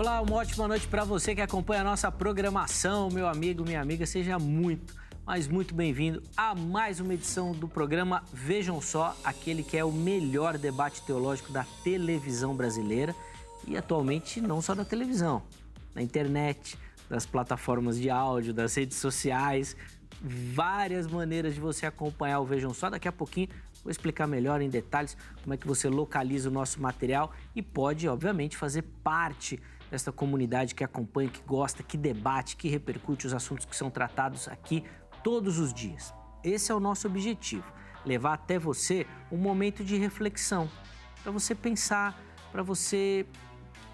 Olá, uma ótima noite para você que acompanha a nossa programação, meu amigo, minha amiga, seja muito, mas muito bem-vindo a mais uma edição do programa Vejam Só, aquele que é o melhor debate teológico da televisão brasileira e atualmente não só da televisão, na internet, das plataformas de áudio, das redes sociais, várias maneiras de você acompanhar o Vejam Só. Daqui a pouquinho vou explicar melhor em detalhes como é que você localiza o nosso material e pode, obviamente, fazer parte dessa comunidade que acompanha, que gosta, que debate, que repercute os assuntos que são tratados aqui todos os dias. Esse é o nosso objetivo, levar até você um momento de reflexão, para você pensar, para você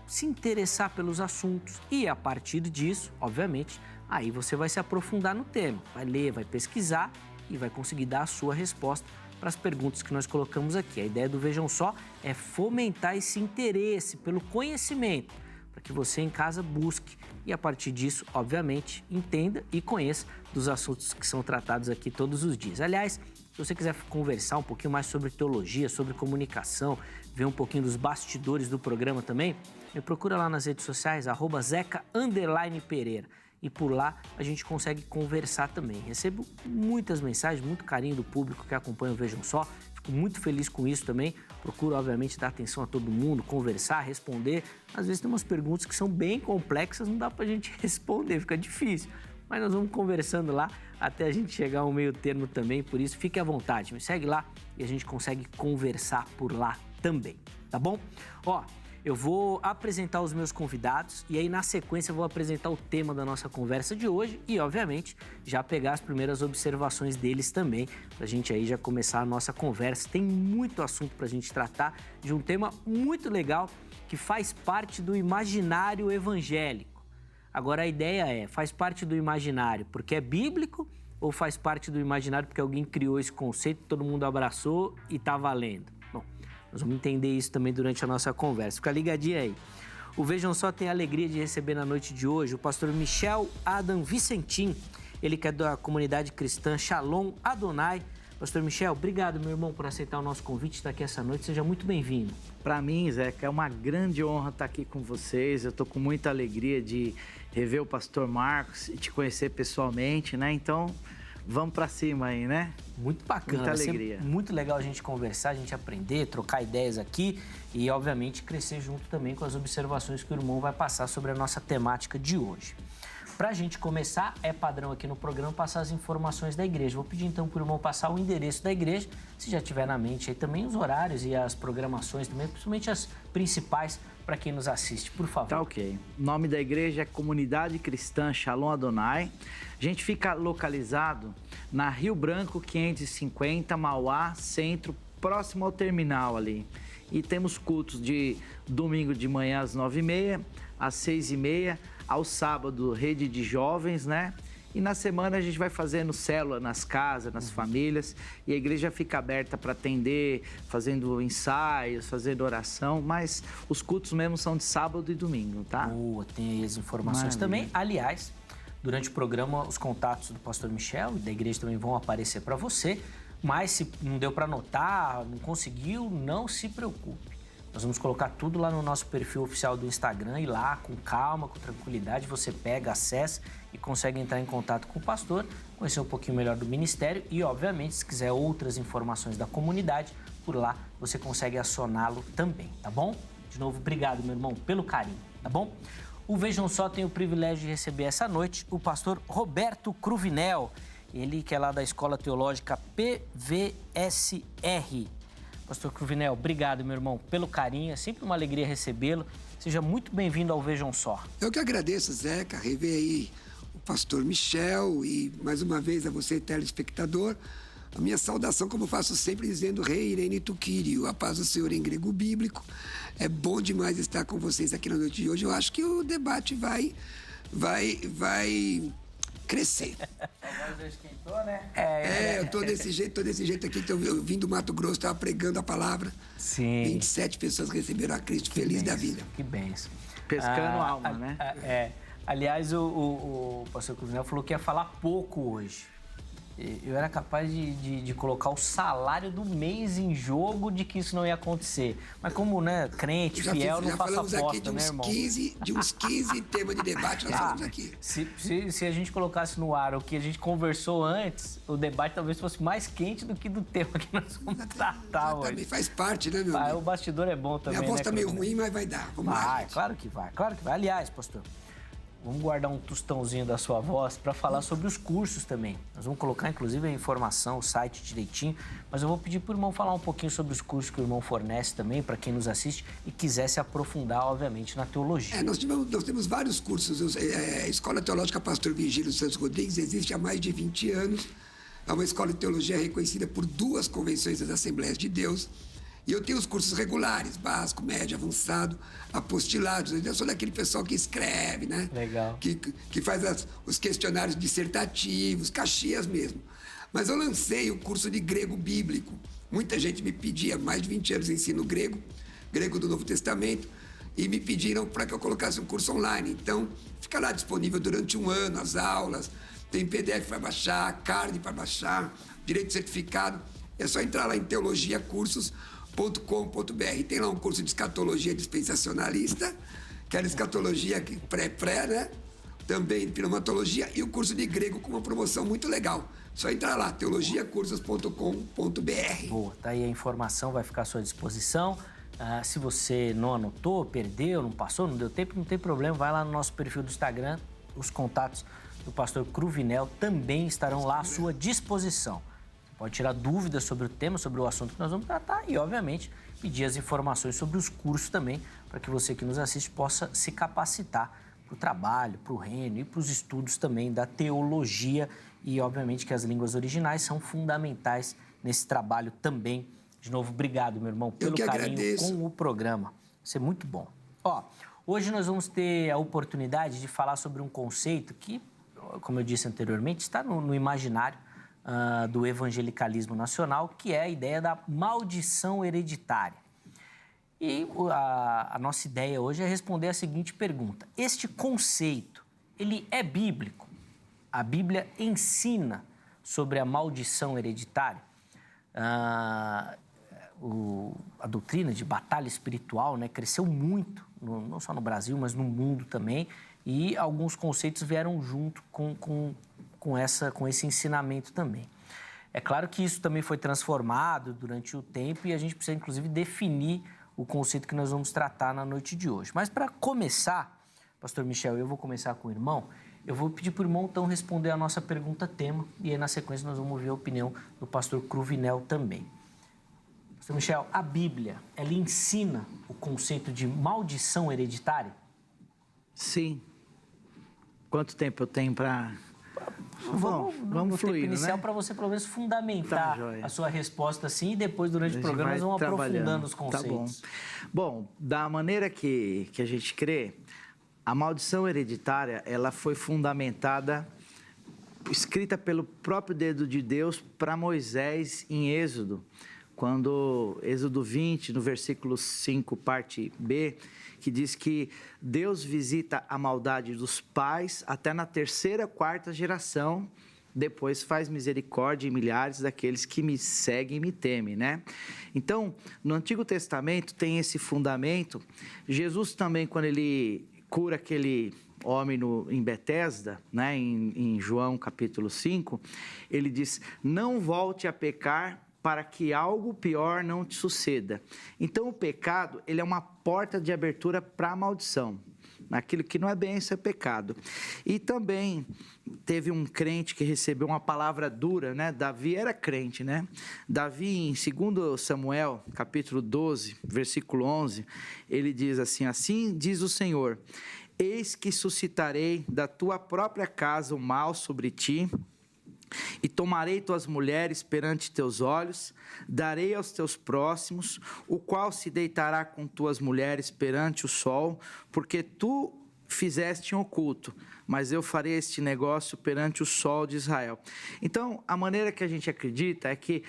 se interessar pelos assuntos e, a partir disso, obviamente, aí você vai se aprofundar no tema, vai ler, vai pesquisar e vai conseguir dar a sua resposta para as perguntas que nós colocamos aqui. A ideia do Vejam Só é fomentar esse interesse pelo conhecimento, para que você em casa busque e, a partir disso, obviamente, entenda e conheça dos assuntos que são tratados aqui todos os dias. Aliás, se você quiser conversar um pouquinho mais sobre teologia, sobre comunicação, ver um pouquinho dos bastidores do programa também, me procura lá nas redes sociais, @Zeca_Pereira. E por lá a gente consegue conversar também. Recebo muitas mensagens, muito carinho do público que acompanha o Vejam Só. Fico muito feliz com isso também. Procuro, obviamente, dar atenção a todo mundo, conversar, responder. Às vezes tem umas perguntas que são bem complexas, não dá pra gente responder, fica difícil. Mas nós vamos conversando lá até a gente chegar ao meio termo também. Por isso, fique à vontade, me segue lá e a gente consegue conversar por lá também, tá bom? Ó, eu vou apresentar os meus convidados e aí, na sequência, eu vou apresentar o tema da nossa conversa de hoje e, obviamente, já pegar as primeiras observações deles também, pra gente aí já começar a nossa conversa. Tem muito assunto pra gente tratar de um tema muito legal que faz parte do imaginário evangélico. Agora, a ideia é, faz parte do imaginário porque é bíblico ou faz parte do imaginário porque alguém criou esse conceito, todo mundo abraçou e tá valendo? Bom, nós vamos entender isso também durante a nossa conversa. Fica ligadinho aí. O Vejam Só tem a alegria de receber na noite de hoje o pastor Michel Adam Vicentim, ele que é da comunidade cristã Shalom Adonai. Pastor Michel, obrigado, meu irmão, por aceitar o nosso convite, estar aqui essa noite. Seja muito bem-vindo. Para mim, Zeca, é uma grande honra estar aqui com vocês. Eu estou com muita alegria de rever o pastor Marcos e te conhecer pessoalmente, né? Então, vamos para cima aí, né? Muito bacana. Muita alegria. Muito legal a gente conversar, a gente aprender, trocar ideias aqui e, obviamente, crescer junto também com as observações que o irmão vai passar sobre a nossa temática de hoje. Para a gente começar, é padrão aqui no programa passar as informações da igreja. Vou pedir então para o irmão passar o endereço da igreja, se já tiver na mente aí também os horários e as programações também, principalmente as principais para quem nos assiste, por favor. Tá ok. O nome da igreja é Comunidade Cristã Shalom Adonai. A gente fica localizado na Rio Branco 550, Mauá, centro, próximo ao terminal ali. E temos cultos de domingo de manhã às 9h30, às 6h30, ao sábado, rede de jovens, né? E na semana a gente vai fazendo célula nas casas, nas famílias, e a igreja fica aberta para atender, fazendo ensaios, fazendo oração, mas os cultos mesmo são de sábado e domingo, tá? Boa, tem aí as informações também. Aliás, durante o programa, os contatos do pastor Michel e da igreja também vão aparecer para você, mas se não deu para anotar, não conseguiu, não se preocupe. Nós vamos colocar tudo lá no nosso perfil oficial do Instagram e lá, com calma, com tranquilidade, você pega, acessa e consegue entrar em contato com o pastor, conhecer um pouquinho melhor do ministério e, obviamente, se quiser outras informações da comunidade, por lá você consegue acioná-lo também, tá bom? De novo, obrigado, meu irmão, pelo carinho, tá bom? O Vejam Só tem o privilégio de receber essa noite o pastor Roberto Cruvinel, ele que é lá da Escola Teológica PVSR. Pastor Cruvinel, obrigado, meu irmão, pelo carinho. É sempre uma alegria recebê-lo. Seja muito bem-vindo ao Vejam Só. Eu que agradeço, Zeca, rever aí o pastor Michel e, mais uma vez, a você, telespectador. A minha saudação, como eu faço sempre, dizendo Rei Irene Tuquírio, a paz do Senhor em grego bíblico. É bom demais estar com vocês aqui na noite de hoje. Eu acho que o debate vai crescer. A voz já esquentou, né? Eu tô desse jeito aqui. Eu vim do Mato Grosso, estava pregando a palavra. Sim. 27 pessoas receberam a Cristo, feliz da vida. Que bênção. Pescando alma, né? Aliás, o pastor Cruvinel falou que ia falar pouco hoje. eu era capaz de colocar o salário do mês em jogo de que isso não ia acontecer. Mas como, né, crente, fiel, não faço aposta, né, irmão? De uns 15 temas de debate nós falamos aqui. Se a gente colocasse no ar o que a gente conversou antes, o debate talvez fosse mais quente do que do tema que nós vamos tratar hoje. Também faz parte, né, meu amigo? O bastidor é bom também, Minha voz né, tá meio Cleber? ruim, mas vai dar. Vamos lá, gente. Claro que vai. Aliás, pastor, vamos guardar um tostãozinho da sua voz para falar sobre os cursos também. Nós vamos colocar, inclusive, a informação, o site direitinho, mas eu vou pedir para o irmão falar um pouquinho sobre os cursos que o irmão fornece também, para quem nos assiste e quiser se aprofundar, obviamente, na teologia. Nós temos vários cursos. A Escola Teológica Pastor Virgílio Santos Rodrigues existe há mais de 20 anos. É uma escola de teologia reconhecida por 2 convenções das Assembleias de Deus. E eu tenho os cursos regulares, básico, médio, avançado, apostilados. Eu sou daquele pessoal que escreve, né? Legal. Que faz os questionários dissertativos, Caxias mesmo. Mas eu lancei o curso de grego bíblico. Muita gente me pedia, mais de 20 anos ensino grego do Novo Testamento, e me pediram para que eu colocasse um curso online. Então, fica lá disponível durante 1 ano as aulas, tem PDF para baixar, card para baixar, direito certificado. É só entrar lá em teologiacursos.com.br. Tem lá um curso de escatologia dispensacionalista, que era escatologia pré, né? Também pneumatologia, e o curso de grego com uma promoção muito legal. Só entrar lá, teologiacursos.com.br. Boa, tá aí a informação, vai ficar à sua disposição. Se você não anotou, perdeu, não passou, não deu tempo, não tem problema, vai lá no nosso perfil do Instagram, os contatos do pastor Cruvinel também estarão lá à sua disposição. Pode tirar dúvidas sobre o tema, sobre o assunto que nós vamos tratar e, obviamente, pedir as informações sobre os cursos também, para que você que nos assiste possa se capacitar para o trabalho, para o reino e para os estudos também da teologia. E, obviamente, que as línguas originais são fundamentais nesse trabalho também. De novo, obrigado, meu irmão, pelo carinho com o programa. Isso é muito bom. Hoje nós vamos ter a oportunidade de falar sobre um conceito que, como eu disse anteriormente, está no imaginário do evangelicalismo nacional, que é a ideia da maldição hereditária. E a nossa ideia hoje é responder a seguinte pergunta: este conceito, ele é bíblico? A Bíblia ensina sobre a maldição hereditária? A doutrina de batalha espiritual, né, cresceu muito, não só no Brasil, mas no mundo também, e alguns conceitos vieram junto com esse ensinamento também. É claro que isso também foi transformado durante o tempo e a gente precisa, inclusive, definir o conceito que nós vamos tratar na noite de hoje. Mas, para começar, pastor Michel, eu vou começar com o irmão, eu vou pedir para o irmão, então, responder a nossa pergunta-tema e aí, na sequência, nós vamos ouvir a opinião do pastor Cruvinel também. Pastor Michel, a Bíblia, ela ensina o conceito de maldição hereditária? Sim. Quanto tempo eu tenho para... Vamos fluir, tempo inicial, né? para você, pelo menos, fundamentar a sua resposta, assim, e depois, durante o programa, nós vamos aprofundando os conceitos. Tá bom. Bom, da maneira que a gente crê, a maldição hereditária, ela foi fundamentada, escrita pelo próprio dedo de Deus para Moisés em Êxodo. Quando Êxodo 20, no versículo 5, parte B, que diz que Deus visita a maldade dos pais até na 3ª, 4ª geração, depois faz misericórdia em milhares daqueles que me seguem e me temem, né? Então, no Antigo Testamento tem esse fundamento. Jesus também, quando ele cura aquele homem em Betesda, né, em João capítulo 5, ele diz: não volte a pecar para que algo pior não te suceda. Então, o pecado, ele é uma porta de abertura para a maldição. Aquilo que não é bênção é pecado. E também teve um crente que recebeu uma palavra dura, né? Davi era crente, né? Davi, em 2 Samuel, capítulo 12, versículo 11, ele diz assim: assim diz o Senhor, eis que suscitarei da tua própria casa o mal sobre ti, e tomarei tuas mulheres perante teus olhos, darei aos teus próximos, o qual se deitará com tuas mulheres perante o sol, porque tu fizeste em oculto, mas eu farei este negócio perante o sol de Israel. Então, a maneira que a gente acredita é que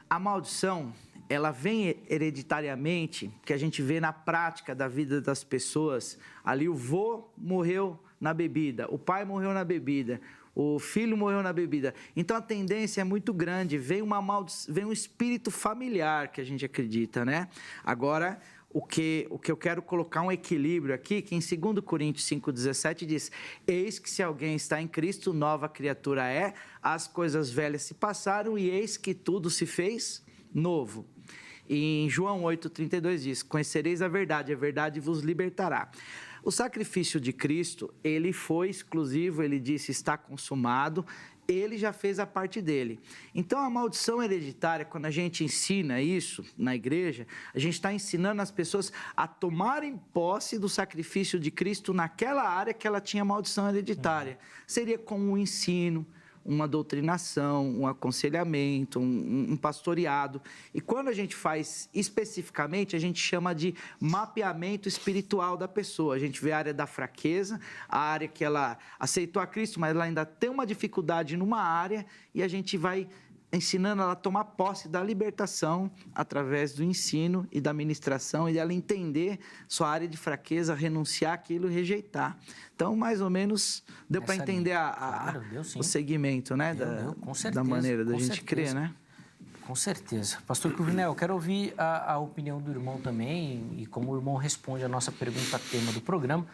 a maldição, ela vem hereditariamente, que a gente vê na prática da vida das pessoas. Ali o vô morreu na bebida, o pai morreu na bebida, o filho morreu na bebida. Então a tendência é muito grande, vem um espírito familiar que a gente acredita, né? Agora, o que eu quero colocar um equilíbrio aqui, que em 2 Coríntios 5,17 diz: eis que se alguém está em Cristo, nova criatura é, as coisas velhas se passaram e eis que tudo se fez novo. E em João 8,32 diz: conhecereis a verdade vos libertará. O sacrifício de Cristo, ele foi exclusivo, ele disse: está consumado. Ele já fez a parte dele. Então, a maldição hereditária, quando a gente ensina isso na igreja, a gente está ensinando as pessoas a tomarem posse do sacrifício de Cristo naquela área que ela tinha maldição hereditária. Seria como um ensino, uma doutrinação, um aconselhamento, um pastoreado. E quando a gente faz especificamente, a gente chama de mapeamento espiritual da pessoa. A gente vê a área da fraqueza, a área que ela aceitou a Cristo, mas ela ainda tem uma dificuldade numa área, e a gente vai ensinando ela a tomar posse da libertação através do ensino e da ministração, e ela entender sua área de fraqueza, renunciar aquilo e rejeitar. Então, mais ou menos, deu para entender o segmento, né? Com certeza, da maneira da gente crer, né? Com certeza. Pastor Cruvinel, eu quero ouvir a opinião do irmão também, e como o irmão responde a nossa pergunta tema do programa.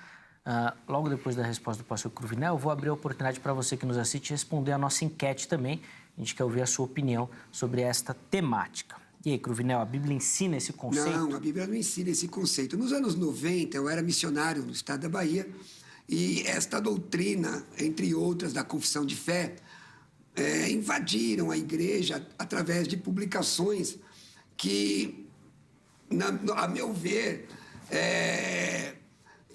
Logo depois da resposta do pastor Cruvinel, eu vou abrir a oportunidade para você que nos assiste responder a nossa enquete também. A gente quer ouvir a sua opinião sobre esta temática. E aí, Cruvinel, a Bíblia ensina esse conceito? Não, a Bíblia não ensina esse conceito. Nos anos 90, eu era missionário no estado da Bahia, e esta doutrina, entre outras, da confissão de fé, invadiram a igreja através de publicações que, a meu ver,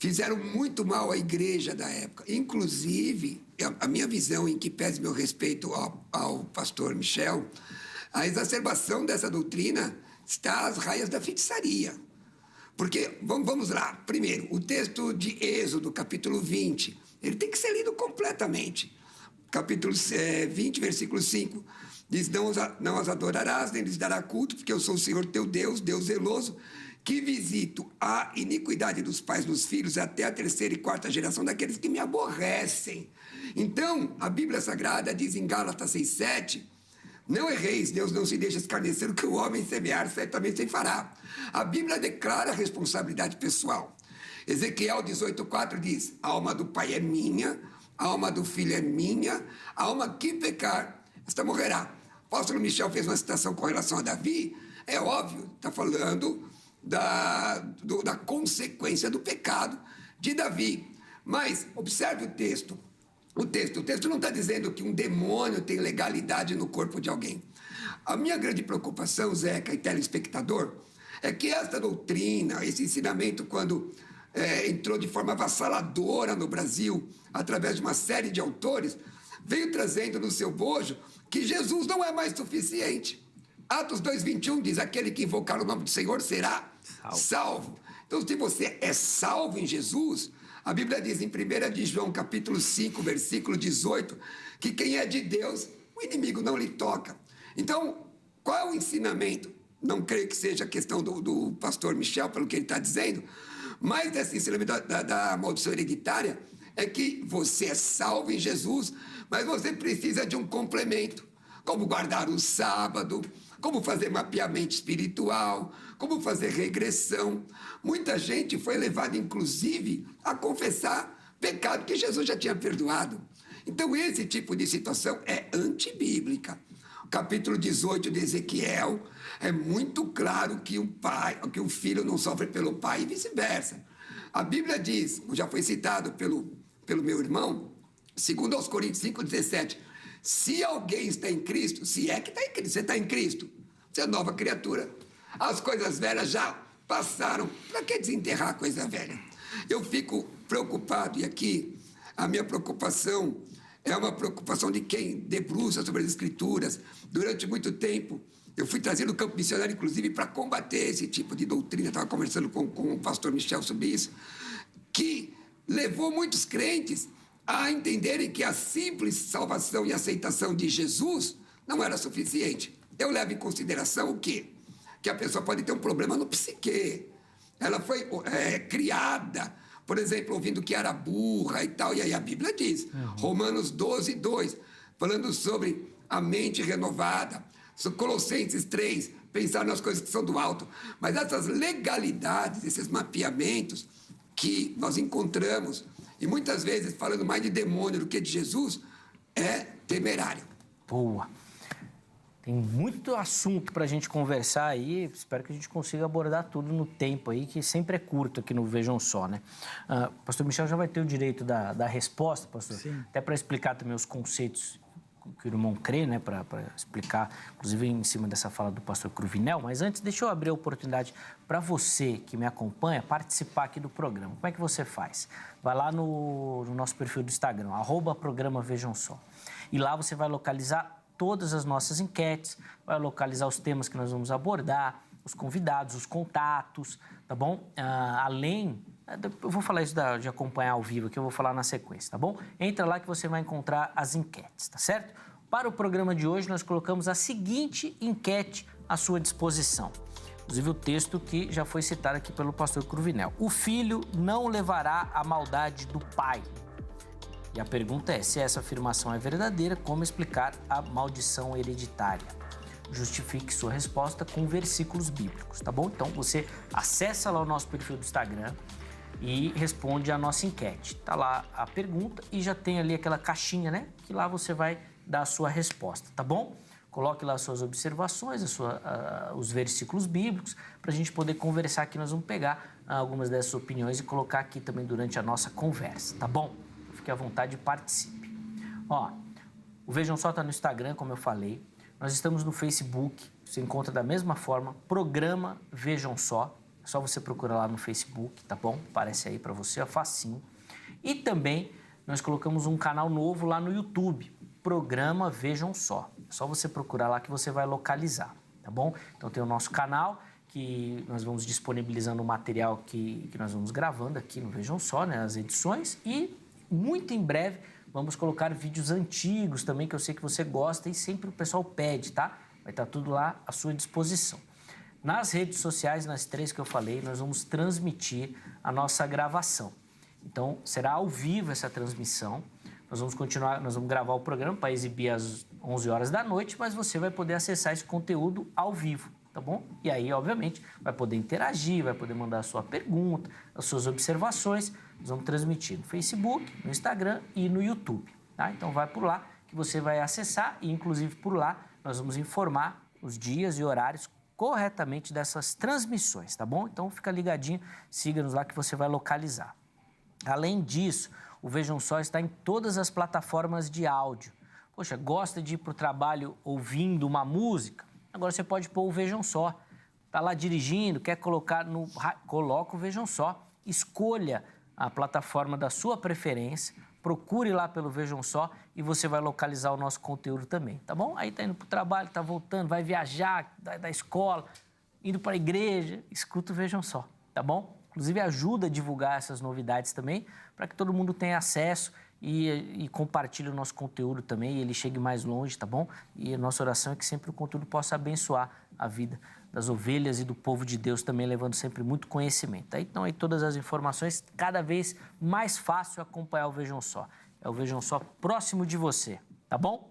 fizeram muito mal à igreja da época. Inclusive, a minha visão, em que pese meu respeito ao pastor Michel, a exacerbação dessa doutrina está às raias da feitiçaria. Porque, vamos lá, primeiro, o texto de Êxodo, capítulo 20, ele tem que ser lido completamente. Capítulo 20, versículo 5, diz: não as adorarás, nem lhes dará culto, porque eu sou o Senhor teu Deus, Deus zeloso, que visito a iniquidade dos pais nos filhos até a 3ª e 4ª geração daqueles que me aborrecem. Então, a Bíblia Sagrada diz em Gálatas 6,7, não erreis, Deus não se deixa escarnecer, o que o homem semear certamente se fará. A Bíblia declara a responsabilidade pessoal. Ezequiel 18,4 diz: a alma do pai é minha, a alma do filho é minha, a alma que pecar, esta morrerá. O apóstolo Michel fez uma citação com relação a Davi, é óbvio, está falando da consequência do pecado de Davi. Mas observe o texto. O texto não está dizendo que um demônio tem legalidade no corpo de alguém. A minha grande preocupação, Zeca e telespectador, é que esta doutrina, esse ensinamento, quando entrou de forma avassaladora no Brasil, através de uma série de autores, veio trazendo no seu bojo que Jesus não é mais suficiente. Atos 2,21 diz: aquele que invocar o nome do Senhor será salvo. Então, se você é salvo em Jesus, a Bíblia diz em 1 de João, capítulo 5, versículo 18, que quem é de Deus, o inimigo não lhe toca. Então, qual é o ensinamento? Não creio que seja a questão do pastor Michel, pelo que ele está dizendo, mas esse ensinamento da maldição hereditária é que você é salvo em Jesus, mas você precisa de um complemento, como guardar o sábado, como fazer mapeamento espiritual, como fazer regressão. Muita gente foi levada, inclusive, a confessar pecado que Jesus já tinha perdoado. Então, esse tipo de situação é antibíblica. O capítulo 18 de Ezequiel é muito claro que o filho não sofre pelo pai e vice-versa. A Bíblia diz, já foi citado pelo meu irmão, 2 Coríntios 5,17, se alguém está em Cristo, se é que está em Cristo, você está em Cristo, você é nova criatura. As coisas velhas já passaram. Para que desenterrar a coisa velha? Eu fico preocupado, e aqui a minha preocupação é uma preocupação de quem debruça sobre as Escrituras. Durante muito tempo, eu fui trazido no campo missionário, inclusive, para combater esse tipo de doutrina. Estava conversando com o pastor Michel sobre isso, que levou muitos crentes a entenderem que a simples salvação e aceitação de Jesus não era suficiente. Eu levo em consideração o quê? Que a pessoa pode ter um problema no psique. Ela foi criada por exemplo, ouvindo que era burra e tal. E aí a Bíblia diz, Romanos 12, 2, falando sobre a mente renovada. Colossenses 3, pensar nas coisas que são do alto. Mas essas legalidades, esses mapeamentos que nós encontramos, e muitas vezes falando mais de demônio do que de Jesus, é temerário. Boa. Tem muito assunto para a gente conversar aí. Espero que a gente consiga abordar tudo no tempo aí, que sempre é curto aqui no Vejam Só, né? Pastor Michel já vai ter o direito da resposta, pastor. Sim. Até para explicar também os conceitos que o irmão crê, né? Para explicar, inclusive em cima dessa fala do pastor Cruvinel. Mas antes, deixa eu abrir a oportunidade para você que me acompanha participar aqui do programa. Como é que você faz? Vai lá no nosso perfil do Instagram, @programa Vejam Só. E lá você vai localizar todas as nossas enquetes, vai localizar os temas que nós vamos abordar, os convidados, os contatos, tá bom? Além, eu vou falar isso de acompanhar ao vivo, que eu vou falar na sequência, tá bom? Entra lá que você vai encontrar as enquetes, tá certo? Para o programa de hoje, nós colocamos a seguinte enquete à sua disposição. Inclusive o texto que já foi citado aqui pelo pastor Cruvinel. O filho não levará a maldade do pai. E a pergunta é, se essa afirmação é verdadeira, como explicar a maldição hereditária? Justifique sua resposta com versículos bíblicos, tá bom? Então, você acessa lá o nosso perfil do Instagram e responde a nossa enquete. Tá lá a pergunta e já tem ali aquela caixinha, né? Que lá você vai dar a sua resposta, tá bom? Coloque lá as suas observações, os versículos bíblicos, para a gente poder conversar aqui. Nós vamos pegar algumas dessas opiniões e colocar aqui também durante a nossa conversa, tá bom? Fique à vontade e participe. Ó, o Vejam Só está no Instagram, como eu falei. Nós estamos no Facebook, você encontra da mesma forma, Programa Vejam Só. É só você procurar lá no Facebook, tá bom? Aparece aí para você, é facinho. E também nós colocamos um canal novo lá no YouTube, Programa Vejam Só. É só você procurar lá que você vai localizar, tá bom? Então tem o nosso canal, que nós vamos disponibilizando o material que nós vamos gravando aqui no Vejam Só, né? As edições, e muito em breve vamos colocar vídeos antigos também, que eu sei que você gosta e sempre o pessoal pede, tá? Vai estar tudo lá à sua disposição. Nas redes sociais, nas 3 que eu falei, nós vamos transmitir a nossa gravação. Então, será ao vivo essa transmissão. Nós vamos gravar o programa para exibir às 11 horas da noite, mas você vai poder acessar esse conteúdo ao vivo, tá bom? E aí, obviamente, vai poder interagir, vai poder mandar a sua pergunta, as suas observações. Nós vamos transmitir no Facebook, no Instagram e no YouTube, tá? Então, vai por lá que você vai acessar e, inclusive, por lá nós vamos informar os dias e horários corretamente dessas transmissões, tá bom? Então, fica ligadinho, siga-nos lá que você vai localizar. Além disso, o Vejam Só está em todas as plataformas de áudio. Poxa, gosta de ir para o trabalho ouvindo uma música? Agora você pode pôr o Vejam Só. Está lá dirigindo, quer colocar coloca o Vejam Só. Escolha a plataforma da sua preferência, procure lá pelo Vejam Só e você vai localizar o nosso conteúdo também, tá bom? Aí tá indo para o trabalho, tá voltando, vai viajar da escola, indo para a igreja, escuta o Vejam Só, tá bom? Inclusive ajuda a divulgar essas novidades também, para que todo mundo tenha acesso e compartilhe o nosso conteúdo também, e ele chegue mais longe, tá bom? E a nossa oração é que sempre o conteúdo possa abençoar a vida das ovelhas e do povo de Deus também, levando sempre muito conhecimento. Tá? Então, aí todas as informações, cada vez mais fácil acompanhar o Vejam Só. É o Vejam Só próximo de você, tá bom?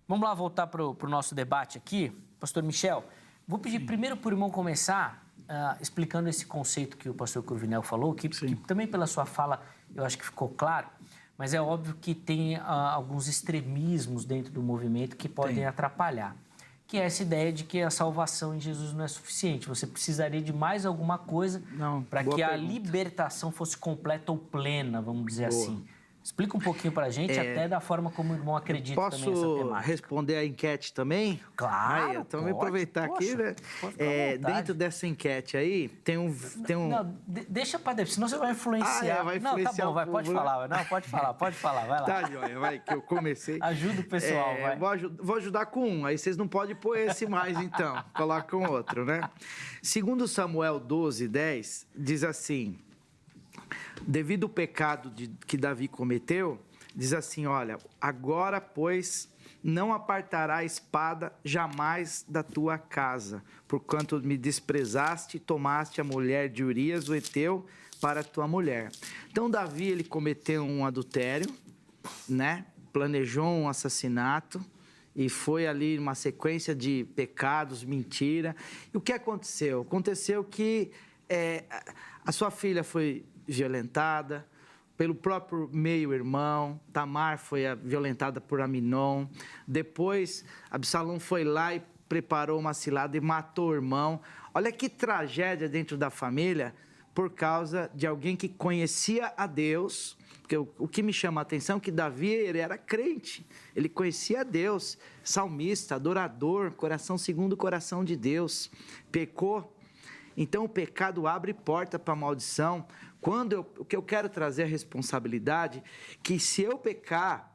Vamos lá voltar para o nosso debate aqui. Pastor Michel, vou pedir primeiro para o irmão começar explicando esse conceito que o pastor Cruvinel falou, que também pela sua fala eu acho que ficou claro, mas é óbvio que tem alguns extremismos dentro do movimento que podem atrapalhar. Que é essa ideia de que a salvação em Jesus não é suficiente. Você precisaria de mais alguma coisa para que a libertação fosse completa ou plena, vamos dizer assim. Explica um pouquinho para a gente, até da forma como o irmão acredita também nessa temática. Posso responder a enquete também? Claro, então, vamos aproveitar aqui, né? Dentro dessa enquete aí, tem um... Não, deixa para depois, senão você vai influenciar. Vai influenciar. Não, tá bom, vai, pode falar. Não, pode falar, vai lá. Tá, joia, vai, que eu comecei. Ajuda o pessoal, vai. Vou ajudar com um, aí vocês não podem pôr esse mais, então. Coloca um outro, né? Segundo Samuel 12:10, diz assim... Devido ao pecado que Davi cometeu, diz assim, olha, agora, pois, não apartará a espada jamais da tua casa, porquanto me desprezaste e tomaste a mulher de Urias, o Heteu, para a tua mulher. Então, Davi, ele cometeu um adultério, né? Planejou um assassinato e foi ali uma sequência de pecados, mentira. E o que aconteceu? Aconteceu que a sua filha foi violentada pelo próprio meio-irmão, Tamar foi violentada por Aminon, depois Absalão foi lá e preparou uma cilada e matou o irmão. Olha que tragédia dentro da família por causa de alguém que conhecia a Deus. Porque o que me chama a atenção é que Davi, ele era crente, ele conhecia a Deus, salmista, adorador, coração segundo o coração de Deus, pecou. Então o pecado abre porta para a maldição. O que eu quero trazer a responsabilidade, que se eu pecar,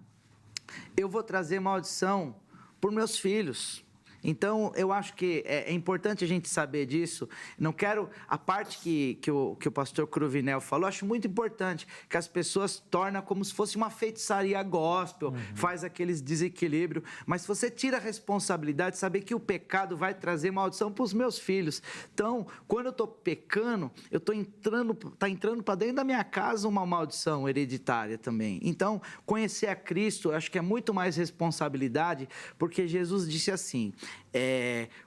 eu vou trazer maldição por meus filhos. Então, eu acho que é importante a gente saber disso. Não quero... A parte que o pastor Cruvinel falou, acho muito importante, que as pessoas tornam como se fosse uma feitiçaria gospel, faz aqueles desequilíbrios. Mas se você tira a responsabilidade de saber que o pecado vai trazer maldição para os meus filhos. Então, quando eu estou pecando, eu estou entrando para dentro da minha casa uma maldição hereditária também. Então, conhecer a Cristo, acho que é muito mais responsabilidade, porque Jesus disse assim...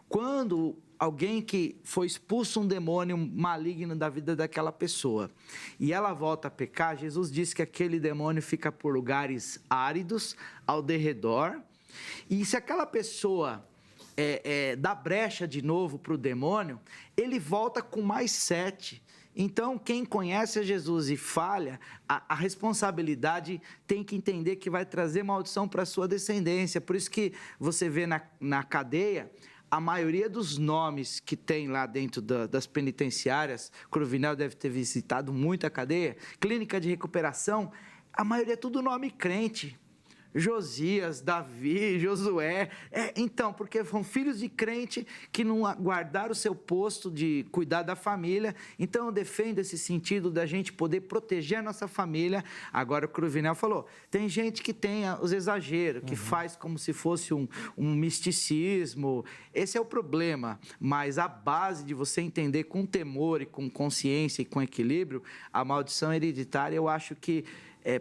quando alguém que foi expulso um demônio maligno da vida daquela pessoa e ela volta a pecar, Jesus disse que aquele demônio fica por lugares áridos ao derredor, e se aquela pessoa dá brecha de novo para o demônio, ele volta com mais 7. Então, quem conhece a Jesus e falha, a responsabilidade tem que entender que vai trazer maldição para a sua descendência. Por isso que você vê na cadeia, a maioria dos nomes que tem lá dentro das penitenciárias, Cruvinel deve ter visitado muito a cadeia, clínica de recuperação, a maioria é tudo nome crente. Josias, Davi, Josué, então, porque são filhos de crente que não guardaram o seu posto de cuidar da família. Então, eu defendo esse sentido da gente poder proteger a nossa família. Agora, o Cruvinel falou, tem gente que tem os exageros, que faz como se fosse um misticismo. Esse é o problema, mas a base de você entender com temor e com consciência e com equilíbrio, a maldição hereditária, eu acho que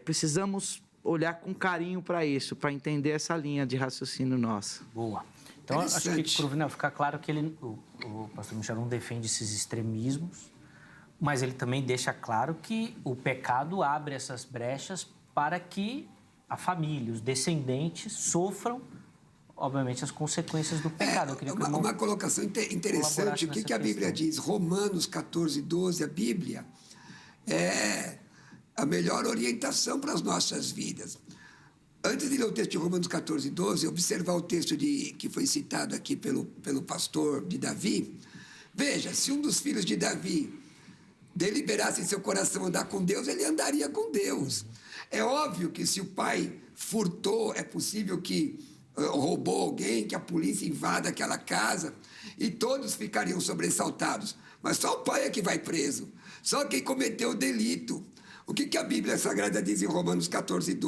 precisamos olhar com carinho para isso, para entender essa linha de raciocínio nossa. Boa. Então, acho que, Cruvinel, fica claro que o pastor Michel não defende esses extremismos, mas ele também deixa claro que o pecado abre essas brechas para que a família, os descendentes, sofram, obviamente, as consequências do pecado. Eu queria uma colocação interessante, o que a Bíblia diz? Romanos 14, 12, a Bíblia a melhor orientação para as nossas vidas. Antes de ler o texto de Romanos 14, 12, observar o texto que foi citado aqui pelo pastor de Davi, veja, se um dos filhos de Davi deliberasse em seu coração andar com Deus, ele andaria com Deus. É óbvio que se o pai furtou, é possível que roubou alguém, que a polícia invada aquela casa e todos ficariam sobressaltados. Mas só o pai é que vai preso, só quem cometeu o delito. O que a Bíblia Sagrada diz em Romanos 14,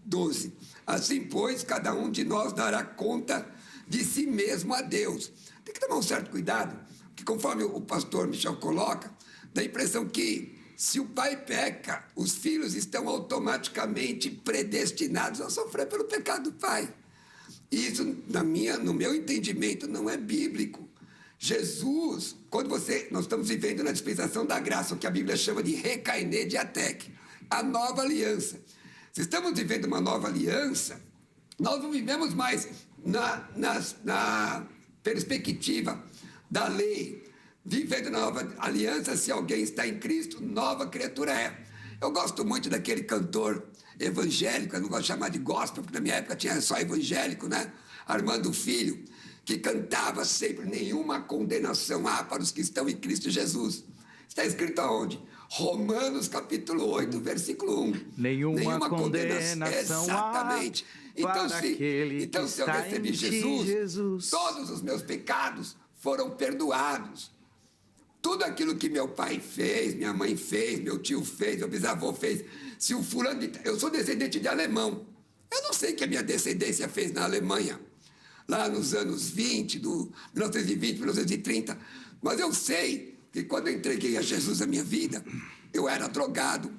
12? Assim, pois, cada um de nós dará conta de si mesmo a Deus. Tem que tomar um certo cuidado, porque conforme o pastor Michel coloca, dá a impressão que se o pai peca, os filhos estão automaticamente predestinados a sofrer pelo pecado do pai. Isso, no meu entendimento, não é bíblico. Jesus, nós estamos vivendo na dispensação da graça, o que a Bíblia chama de Recainê Diatec, a nova aliança. Se estamos vivendo uma nova aliança, nós não vivemos mais na perspectiva da lei. Vivendo na nova aliança, se alguém está em Cristo, nova criatura é. Eu gosto muito daquele cantor evangélico, eu não gosto de chamar de gospel, porque na minha época tinha só evangélico, né? Armando Filho, que cantava sempre, nenhuma condenação há para os que estão em Cristo Jesus. Está escrito aonde? Romanos capítulo 8, versículo 1. Nenhuma condenação exatamente. Então, se eu recebi Jesus, todos os meus pecados foram perdoados. Tudo aquilo que meu pai fez, minha mãe fez, meu tio fez, meu bisavô fez. Se o fulano... Eu sou descendente de alemão. Eu não sei o que a minha descendência fez na Alemanha, lá nos anos 1920, 1930. Mas eu sei que quando eu entreguei a Jesus a minha vida, Eu era drogado,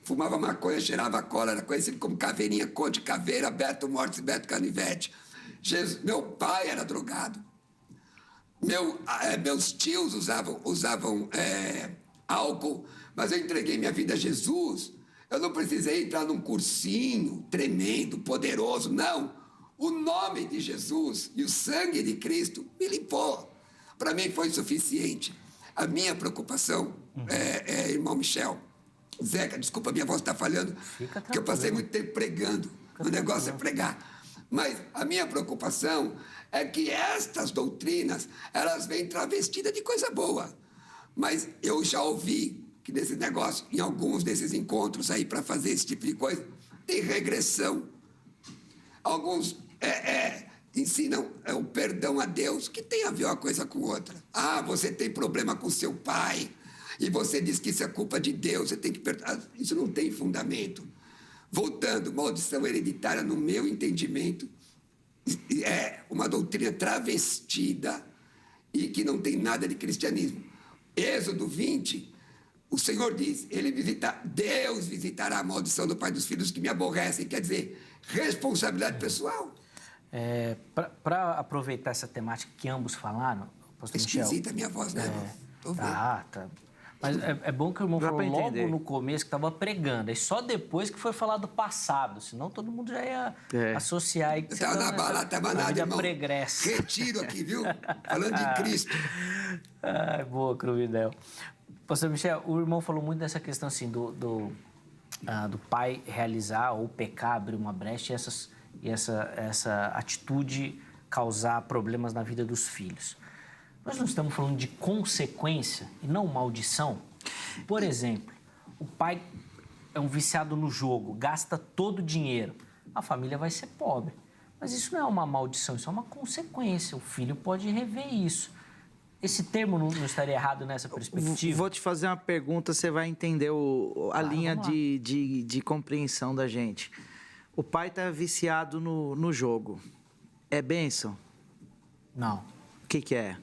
fumava maconha, cheirava cola, era conhecido como Caveirinha, Conde Caveira, Beto Mortes e Beto Canivete. Meu pai era drogado. Meus tios usavam álcool, mas eu entreguei minha vida a Jesus. Eu não precisei entrar num cursinho tremendo, poderoso, não. O nome de Jesus e o sangue de Cristo me limpou. Para mim foi suficiente. A minha preocupação, irmão Michel, Zeca, desculpa, minha voz está falhando, porque eu passei muito tempo pregando. O negócio é pregar. Mas a minha preocupação é que estas doutrinas, elas vêm travestidas de coisa boa. Mas eu já ouvi que nesse negócio, em alguns desses encontros aí para fazer esse tipo de coisa, tem regressão. Alguns ensinam o perdão a Deus, que tem a ver uma coisa com outra. Ah, você tem problema com seu pai, e você diz que isso é culpa de Deus, você tem que perdoar. Isso não tem fundamento. Voltando, maldição hereditária, no meu entendimento, é uma doutrina travestida e que não tem nada de cristianismo. Êxodo 20, o Senhor diz, Deus visitará a maldição do pai dos filhos que me aborrecem. Quer dizer, responsabilidade pessoal. Para aproveitar essa temática que ambos falaram, pastor Michel... Esquisita a minha voz, né, irmão? Tá. Mas é bom que o irmão falou logo no começo que estava pregando, e só depois que foi falar do passado, senão todo mundo já ia associar aí que você estava na bala, estava nada, irmão. Pregressa. Retiro aqui, viu? Falando de Cristo. Boa, Cruvidel. Pastor Michel, o irmão falou muito dessa questão assim, do pai realizar ou pecar, abrir uma brecha e essa atitude causar problemas na vida dos filhos. Nós não estamos falando de consequência e não maldição? Por exemplo, o pai é um viciado no jogo, gasta todo o dinheiro. A família vai ser pobre. Mas isso não é uma maldição, isso é uma consequência. O filho pode rever isso. Esse termo não estaria errado nessa perspectiva? Vou te fazer uma pergunta, você vai entender a linha de compreensão da gente. O pai está viciado no jogo. É bênção? Não. O que é?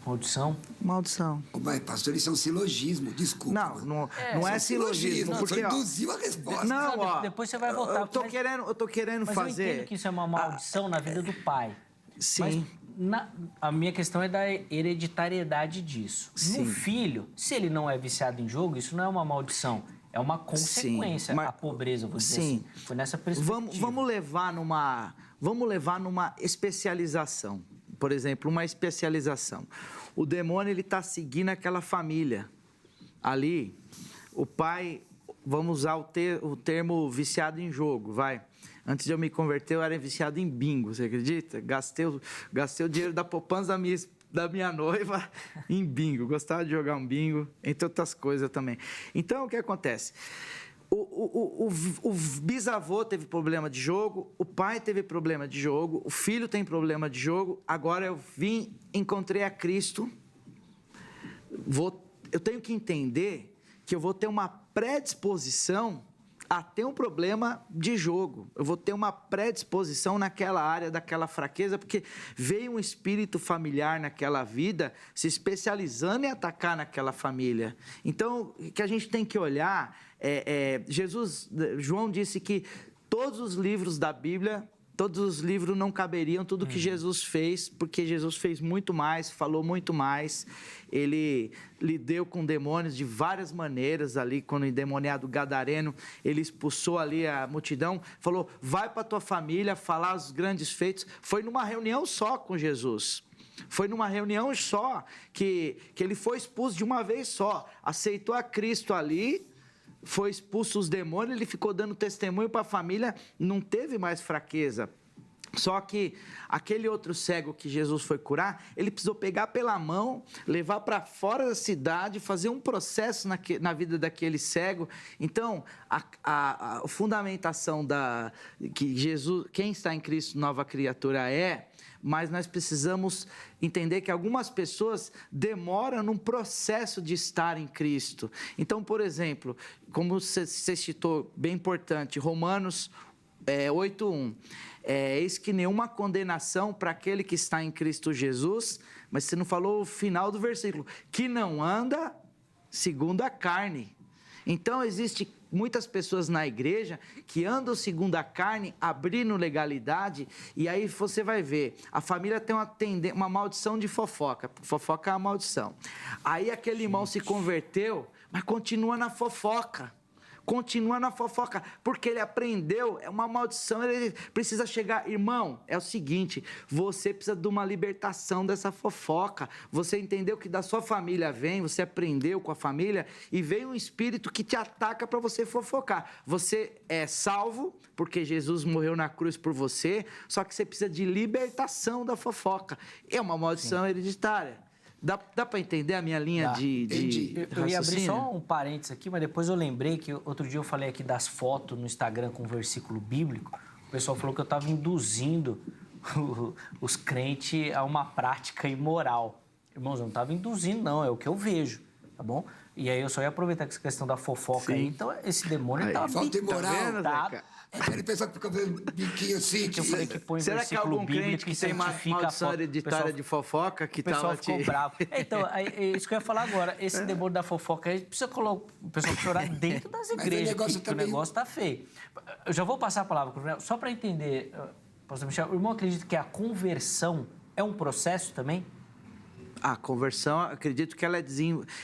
Maldição. Maldição. Mas, pastor, isso é um silogismo, desculpa. Não é silogismo. Porque, só induziu a resposta. Não, depois você vai voltar. Eu tô querendo fazer... Mas eu entendo que isso é uma maldição na vida do pai. Sim. Mas a minha questão é da hereditariedade disso. Sim. No filho, se ele não é viciado em jogo, isso não é uma maldição. É uma consequência, a pobreza, vou dizer assim. Foi nessa perspectiva. Vamos levar numa especialização. Por exemplo, uma especialização. O demônio, ele está seguindo aquela família. Ali, o pai, vamos usar o termo viciado em jogo, vai. Antes de eu me converter, eu era viciado em bingo, você acredita? Gastei o dinheiro da poupança da minha noiva em bingo. Gostava de jogar um bingo, entre outras coisas também. Então, o que acontece? O bisavô teve problema de jogo, o pai teve problema de jogo, o filho tem problema de jogo. Agora eu encontrei a Cristo. Eu tenho que entender que eu vou ter uma predisposição a ter um problema de jogo. Eu vou ter uma predisposição naquela área, daquela fraqueza, porque veio um espírito familiar naquela vida se especializando em atacar naquela família. Então, o que a gente tem que olhar João disse que todos os livros da Bíblia, todos os livros não caberiam tudo que Jesus fez, porque Jesus fez muito mais, falou muito mais. Ele lidou com demônios de várias maneiras ali, quando o endemoniado gadareno, ele expulsou ali a multidão, falou, vai para tua família falar os grandes feitos. Foi numa reunião só com Jesus. Foi numa reunião só que ele foi expulso de uma vez só, aceitou a Cristo ali, foi expulso os demônios, ele ficou dando testemunho para a família, não teve mais fraqueza. Só que aquele outro cego que Jesus foi curar, ele precisou pegar pela mão, levar para fora da cidade, fazer um processo na vida daquele cego. Então, a fundamentação que Jesus, quem está em Cristo, nova criatura mas nós precisamos entender que algumas pessoas demoram num processo de estar em Cristo. Então, por exemplo, como você citou, bem importante, Romanos 8:1, eis que nenhuma condenação para aquele que está em Cristo Jesus, mas você não falou o final do versículo, que não anda segundo a carne. Então, existe muitas pessoas na igreja que andam segundo a carne, abrindo legalidade, e aí você vai ver, a família tem uma maldição de fofoca. Fofoca é uma maldição. Aí aquele irmão se converteu, mas continua na fofoca. Continua na fofoca, porque ele aprendeu, é uma maldição, ele precisa chegar. Irmão, é o seguinte, você precisa de uma libertação dessa fofoca. Você entendeu que da sua família vem, você aprendeu com a família, e vem um espírito que te ataca para você fofocar. Você é salvo, porque Jesus morreu na cruz por você, só que você precisa de libertação da fofoca. É uma maldição hereditária. Dá para entender a minha linha de Eu ia abrir só um parênteses aqui, mas depois eu lembrei que outro dia eu falei aqui das fotos no Instagram com versículo bíblico. O pessoal falou que eu estava induzindo os crentes a uma prática imoral. Irmãos, eu não estava induzindo, não. É o que eu vejo, tá bom? E aí eu só ia aproveitar essa questão da fofoca aí. Então, esse demônio estava falta imoral, tá? Aquele pessoal que fica vendo biquinho assim. Que eu falei que põe será que algum crente que tem uma maldição hereditária de fofoca que estava o pessoal ficou bravo. Então, é isso que eu ia falar agora. Esse demônio da fofoca, a gente precisa colocar o pessoal chorar dentro das igrejas, porque o negócio está feio. Eu já vou passar a palavra para o Coronel, só para entender, pastor Michel, o irmão acredita que a conversão é um processo também? A conversão, acredito que ela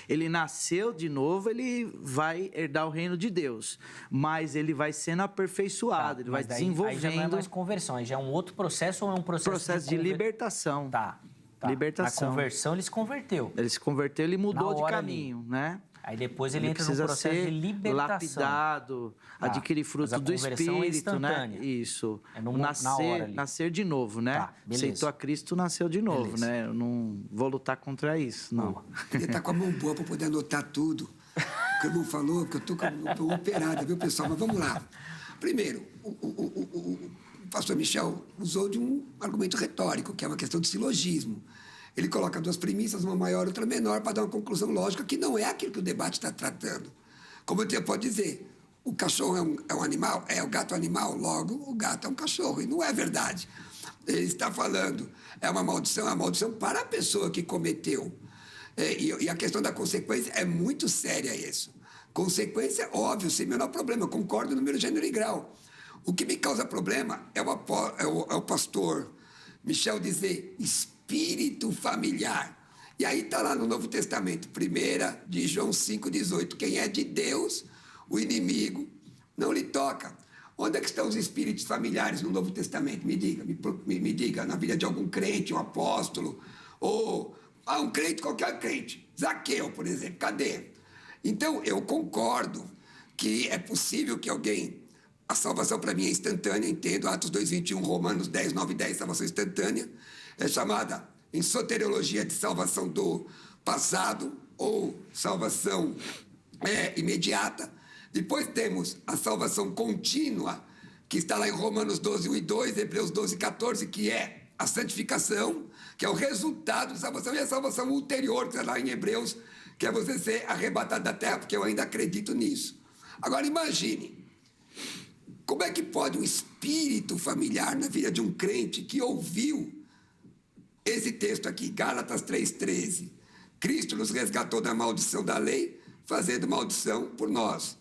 ele nasceu de novo, ele vai herdar o reino de Deus, mas ele vai sendo aperfeiçoado, ele vai desenvolvendo. Aí já não é mais conversão, aí já é um outro processo ou é um processo de libertação. Tá. Libertação. A conversão ele se converteu. Ele se converteu, ele mudou de caminho, né? Aí depois ele entra no processo de libertação. Lapidado, adquirir fruto do Espírito, né? Isso. É na hora ali. Nascer de novo, né? Aceitou a Cristo, nasceu de novo, né? Eu não vou lutar contra isso, não. Ele tá com a mão boa para poder anotar tudo. O que o irmão falou, porque eu tô com a mão operada, viu, pessoal? Mas vamos lá. Primeiro, o pastor Michel usou de um argumento retórico, que é uma questão de silogismo. Ele coloca duas premissas, uma maior e outra menor, para dar uma conclusão lógica que não é aquilo que o debate está tratando. Como eu pode dizer, o cachorro é um animal? É, o gato é um animal, logo o gato é um cachorro. E não é verdade. Ele está falando, é uma maldição para a pessoa que cometeu. E a questão da consequência é muito séria isso. Consequência, óbvio, sem o menor problema, eu concordo no número, gênero e grau. O que me causa problema é o pastor Michel dizer espírito familiar. E aí está lá no Novo Testamento, 1 de João 5,18. Quem é de Deus, o inimigo não lhe toca. Onde é que estão os espíritos familiares no Novo Testamento? Me diga, na vida de algum crente, um apóstolo, ou um crente, qualquer crente. Zaqueu, por exemplo, cadê? Então, eu concordo que é possível que alguém... A salvação, para mim, é instantânea, entendo, Atos 2,21, Romanos 10, 9 e 10, salvação instantânea. É chamada, em soteriologia, de salvação do passado ou salvação imediata. Depois temos a salvação contínua, que está lá em Romanos 12, 1 e 2, Hebreus 12, 14, que é a santificação, que é o resultado da salvação, e a salvação ulterior, que está lá em Hebreus, que é você ser arrebatado da terra, porque eu ainda acredito nisso. Agora, imagine, como é que pode um espírito familiar na vida de um crente que ouviu esse texto aqui, Gálatas 3,13, Cristo nos resgatou da maldição da lei, fazendo maldição por nós.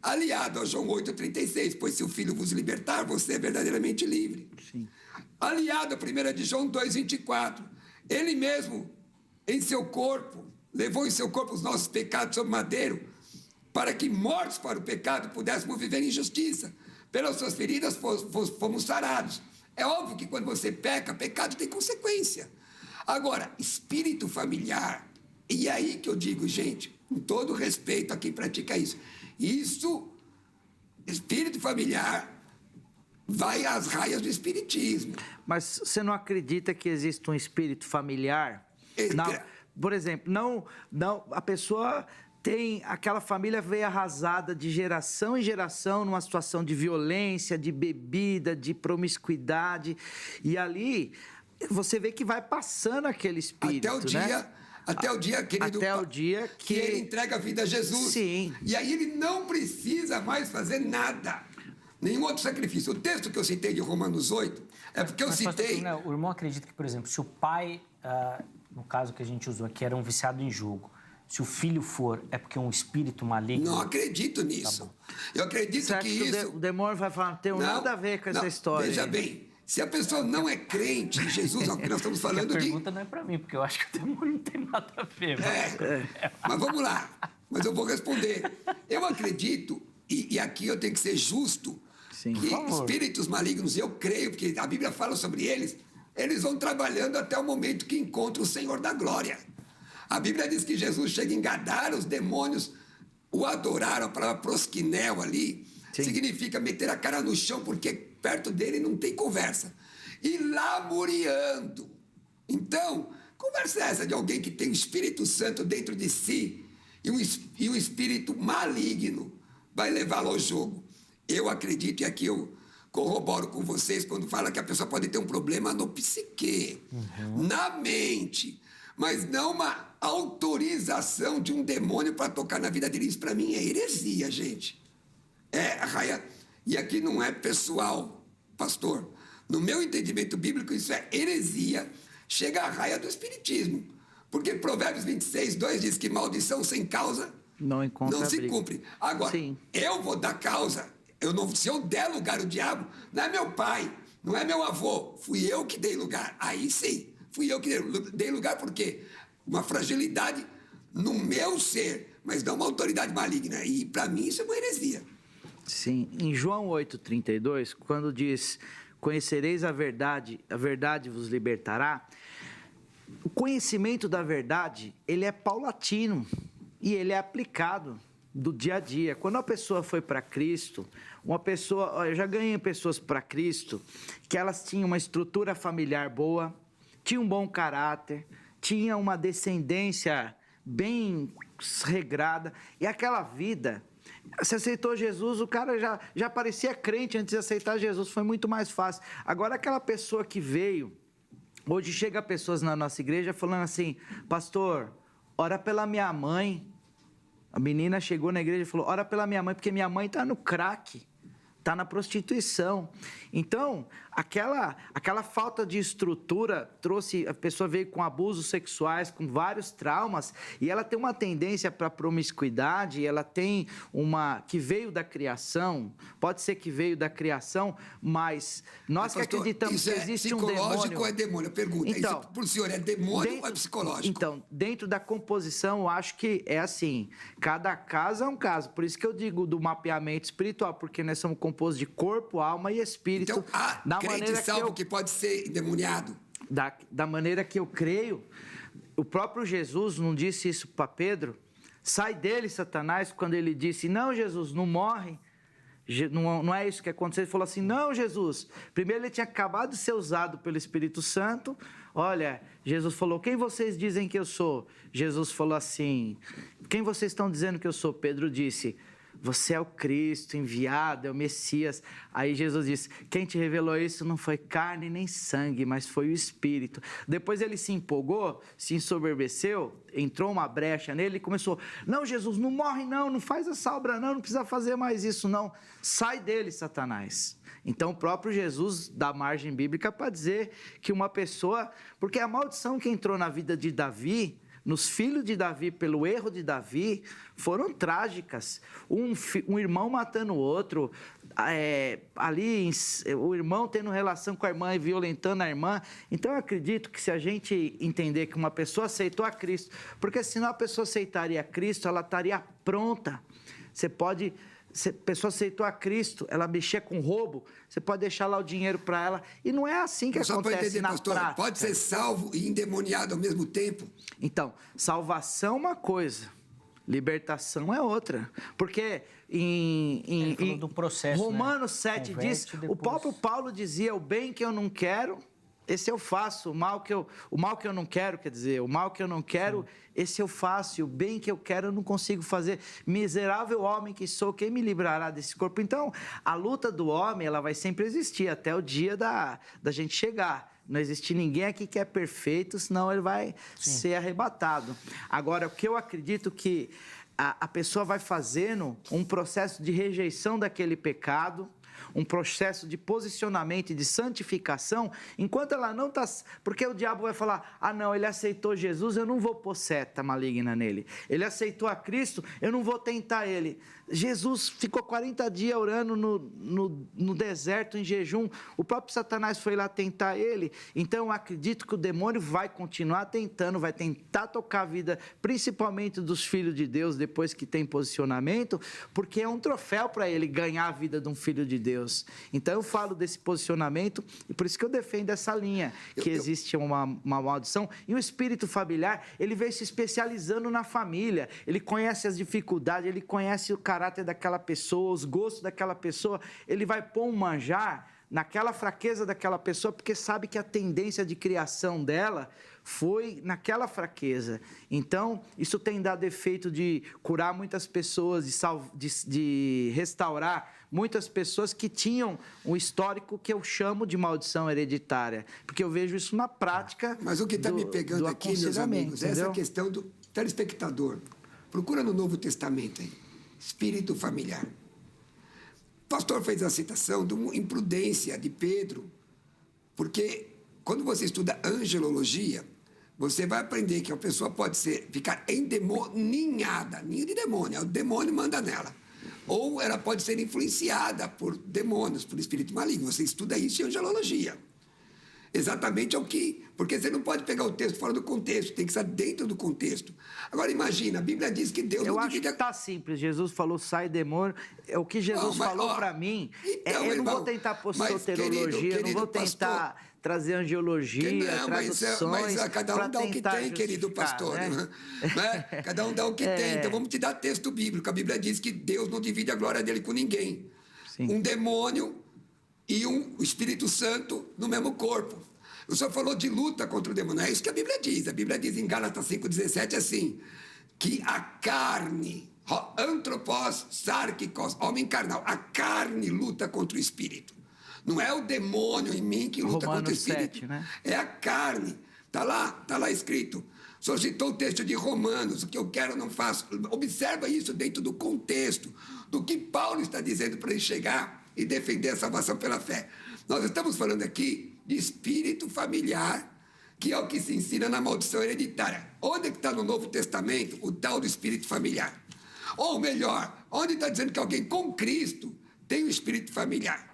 Aliado a João 8,36, pois se o Filho vos libertar, você é verdadeiramente livre. Sim. Aliado a 1 de João 2,24, ele mesmo, em seu corpo, levou em seu corpo os nossos pecados sobre madeiro, para que, mortos para o pecado, pudéssemos viver em justiça. Pelas suas feridas fomos sarados. É óbvio que quando você peca, pecado tem consequência. Agora, espírito familiar, e aí que eu digo, gente, com todo respeito a quem pratica isso, espírito familiar, vai às raias do espiritismo. Mas você não acredita que existe um espírito familiar? Por exemplo, não, a pessoa... aquela família veio arrasada de geração em geração numa situação de violência, de bebida, de promiscuidade. E ali você vê que vai passando aquele espírito, Até o dia, querido, até o dia que ele entrega a vida a Jesus. Sim. E aí ele não precisa mais fazer nada. Nenhum outro sacrifício. O texto que eu citei de Romanos 8 é porque eu citei... Pastor, o irmão acredita que, por exemplo, se o pai, no caso que a gente usou aqui, era um viciado em jogo, Se o filho for, é porque é um espírito maligno? Não acredito nisso. Eu acredito Você acha que que isso... o demônio vai falar, não tem nada a ver com essa história? Veja aí. bem, se a pessoa não é crente em Jesus, é o que nós estamos falando A de... pergunta não é pra mim, porque eu acho que o demônio não tem nada a ver. Mas vamos lá. Mas eu vou responder. Eu acredito, e aqui eu tenho que ser justo, Sim, que espíritos malignos, eu creio, porque a Bíblia fala sobre eles, eles vão trabalhando até o momento que encontram o Senhor da glória. A Bíblia diz que Jesus chega em Gadara, os demônios o adoraram, a palavra prosquinel ali, significa meter a cara no chão, porque perto dele não tem conversa. E lamuriando. Então, conversa é essa de alguém que tem o Espírito Santo dentro de si e um espírito maligno vai levá-lo ao jogo. Eu acredito, e aqui eu corroboro com vocês, quando fala que a pessoa pode ter um problema no psique, na mente, mas não uma autorização de um demônio para tocar na vida dele. Isso para mim é heresia, gente. Raia, e aqui não é pessoal, pastor. No meu entendimento bíblico, isso é heresia, chega à raia do espiritismo. Porque Provérbios 26, 2 diz que maldição sem causa não se cumpre. Agora, eu vou dar causa, se eu der lugar ao diabo, não é meu pai, não é meu avô, fui eu que dei lugar. Aí sim, fui eu que dei lugar, porque uma fragilidade no meu ser, mas não uma autoridade maligna. E para mim isso é uma heresia. Sim, em João 8,32, quando diz, conhecereis a verdade vos libertará, o conhecimento da verdade, ele é paulatino e ele é aplicado do dia a dia. Quando a pessoa foi para Cristo, eu já ganhei pessoas para Cristo que elas tinham uma estrutura familiar boa, tinham um bom caráter, tinham uma descendência bem regrada, e aquela vida, você aceitou Jesus, o cara já parecia crente antes de aceitar Jesus, foi muito mais fácil. Agora aquela pessoa que veio, hoje chega pessoas na nossa igreja falando assim, pastor, ora pela minha mãe. A menina chegou na igreja e falou, ora pela minha mãe, porque minha mãe está no crack, está na prostituição. Então, aquela falta de estrutura a pessoa veio com abusos sexuais, com vários traumas, e ela tem uma tendência para promiscuidade, ela tem que veio da criação, pode ser que veio da criação, mas nós que acreditamos que existe um demônio... psicológico ou é demônio? Eu pergunto, então, isso por senhor é demônio ou é psicológico? Então, dentro da composição, eu acho que é assim, cada caso é um caso, por isso que eu digo do mapeamento espiritual, porque nós somos compostos de corpo, alma e espírito. Então, crente salvo que pode ser endemoniado? Da maneira que eu creio, o próprio Jesus não disse isso para Pedro? Sai dele, Satanás, quando ele disse, não, Jesus, não morre. Não é isso que aconteceu. Ele falou assim, não, Jesus. Primeiro ele tinha acabado de ser usado pelo Espírito Santo. Olha, Jesus falou, quem vocês dizem que eu sou? Jesus falou assim, quem vocês estão dizendo que eu sou? Pedro disse, você é o Cristo enviado, é o Messias. Aí Jesus disse, quem te revelou isso não foi carne nem sangue, mas foi o Espírito. Depois ele se empolgou, se ensoberbeceu, entrou uma brecha nele e começou, não, Jesus, não morre não faz essa obra não precisa fazer mais isso não. Sai dele, Satanás. Então o próprio Jesus dá margem bíblica para dizer que uma pessoa... Porque a maldição que entrou na vida de Davi... nos filhos de Davi, pelo erro de Davi, foram trágicas. Um irmão matando o outro, o irmão tendo relação com a irmã e violentando a irmã. Então, eu acredito que se a gente entender que uma pessoa aceitou a Cristo, porque senão a pessoa aceitaria a Cristo, ela estaria pronta. Se a pessoa aceitou a Cristo, ela mexer com roubo, você pode deixar lá o dinheiro para ela. E não é assim que acontece na prática. Pode ser salvo e endemoniado ao mesmo tempo? Então, salvação é uma coisa, libertação é outra. Porque em do processo, Romanos 7 diz, o próprio Paulo dizia, o bem que eu não quero... esse eu faço, o mal que eu não quero, quer dizer, o mal que eu não quero, esse eu faço, e o bem que eu quero eu não consigo fazer. Miserável homem que sou, quem me livrará desse corpo? Então, a luta do homem, ela vai sempre existir, até o dia da gente chegar. Não existe ninguém aqui que é perfeito, senão ele vai ser arrebatado. Agora, o que eu acredito que a pessoa vai fazendo um processo de rejeição daquele pecado, um processo de posicionamento e de santificação, enquanto ela não está... Porque o diabo vai falar, não, ele aceitou Jesus, eu não vou pôr seta maligna nele. Ele aceitou a Cristo, eu não vou tentar ele. Jesus ficou 40 dias orando no deserto, em jejum. O próprio Satanás foi lá tentar ele. Então, eu acredito que o demônio vai continuar tentando, vai tentar tocar a vida, principalmente dos filhos de Deus, depois que tem posicionamento, porque é um troféu para ele ganhar a vida de um filho de Deus. Então, eu falo desse posicionamento e por isso que eu defendo essa linha, que existe uma maldição. E o espírito familiar, ele veio se especializando na família. Ele conhece as dificuldades, ele conhece o caráter daquela pessoa, os gostos daquela pessoa. Ele vai pôr um manjar naquela fraqueza daquela pessoa, porque sabe que a tendência de criação dela foi naquela fraqueza. Então, isso tem dado efeito de curar muitas pessoas, de restaurar muitas pessoas que tinham um histórico que eu chamo de maldição hereditária, porque eu vejo isso na prática. Mas o que está me pegando aqui, meus amigos, é essa questão do telespectador. Procura no Novo Testamento aí, espírito familiar. O pastor fez a citação de uma imprudência de Pedro, porque quando você estuda angelologia, você vai aprender que a pessoa pode ficar endemoninhada, ninho de demônio, o demônio manda nela. Ou ela pode ser influenciada por demônios, por espírito maligno. Você estuda isso em angelologia. Exatamente é o que... Porque você não pode pegar o texto fora do contexto, tem que estar dentro do contexto. Agora, imagina, a Bíblia diz que Deus não divide... Eu acho que está simples. Jesus falou, sai demônio. O que Jesus falou para mim, então, eu não vou tentar pôr soterologia, não vou tentar trazer angiologia, traduções... Mas cada um dá o que tem, querido pastor. Né? Cada um dá o que tem. Então, vamos te dar texto bíblico. A Bíblia diz que Deus não divide a glória dele com ninguém. Sim. Um demônio e o Espírito Santo no mesmo corpo. O senhor falou de luta contra o demônio. É isso que a Bíblia diz. A Bíblia diz em Gálatas 5,17 assim, que a carne, antropós, sarkikos, homem carnal, a carne luta contra o Espírito. Não é o demônio em mim que luta contra o Espírito. 7, né? É a carne. Está lá escrito. O senhor citou o texto de Romanos, o que eu quero não faço. Observa isso dentro do contexto, do que Paulo está dizendo para ele chegar e defender a salvação pela fé. Nós estamos falando aqui de espírito familiar, que é o que se ensina na maldição hereditária. Onde é que está no Novo Testamento o tal do espírito familiar? Ou melhor, onde está dizendo que alguém com Cristo tem o espírito familiar?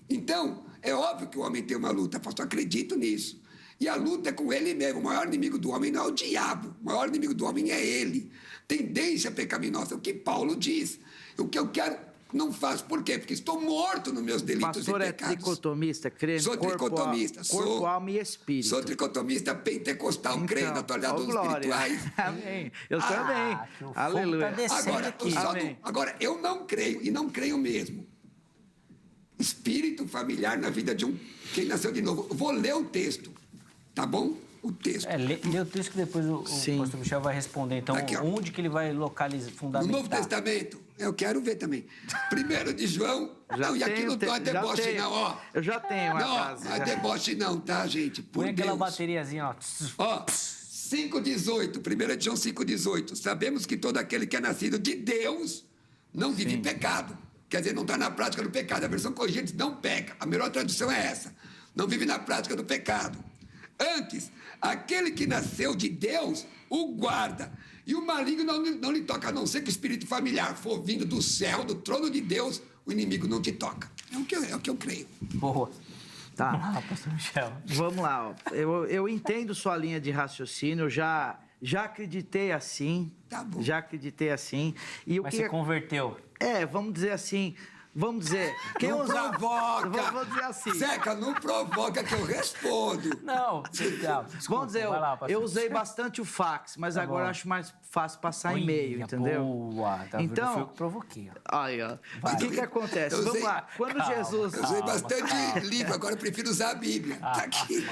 Então, é óbvio que o homem tem uma luta, pastor, acredito nisso. E a luta é com ele mesmo. O maior inimigo do homem não é o diabo, o maior inimigo do homem é ele. Tendência pecaminosa, é o que Paulo diz. O que eu quero... Não faço. Por quê? Porque estou morto nos meus delitos Pastor e pecados. É tricotomista, crê sou tricotomista. Corpo, alma e espírito. Sou tricotomista pentecostal, então, creio na atualidade dos espirituais. Amém. Eu também. Aleluia. Agora, eu não creio, e não creio mesmo. Espírito familiar na vida de quem nasceu de novo. Eu vou ler o texto, tá bom? O texto. Lê o texto que depois o pastor Michel vai responder. Então, aqui, onde que ele vai localizar, fundamentar? No Novo Testamento, eu quero ver também. 1 de João... e aqui não é deboche não, ó. Eu já tenho uma casa. Não é deboche não, tá, gente? Põe aquela bateriazinha, ó. Ó, 5,18, 1 de João 5,18. Sabemos que todo aquele que é nascido de Deus não vive em pecado. Quer dizer, não está na prática do pecado. A versão corrigida diz não peca. A melhor tradução é essa. Não vive na prática do pecado. Antes, aquele que nasceu de Deus o guarda. E o maligno não lhe toca, a não ser que o espírito familiar for vindo do céu, do trono de Deus, o inimigo não te toca. É o que eu creio. Boa. Tá. Vamos lá, pastor Michel. Vamos lá. Ó. Eu entendo sua linha de raciocínio, já acreditei assim. Tá bom. Já acreditei assim. E Mas você converteu. Vamos dizer assim... Vamos dizer... Não provoca! Vamos dizer assim... Zeca, não provoca que eu respondo. Não, desculpa, vamos dizer, lá, eu usei bastante o fax, mas agora acho mais fácil passar e-mail, entendeu? Boa, tá, então... Foi eu que provoquei. Aí, ó. O que acontece? Vamos lá. Quando Jesus... Eu usei bastante livro, agora eu prefiro usar a Bíblia. Tá aqui.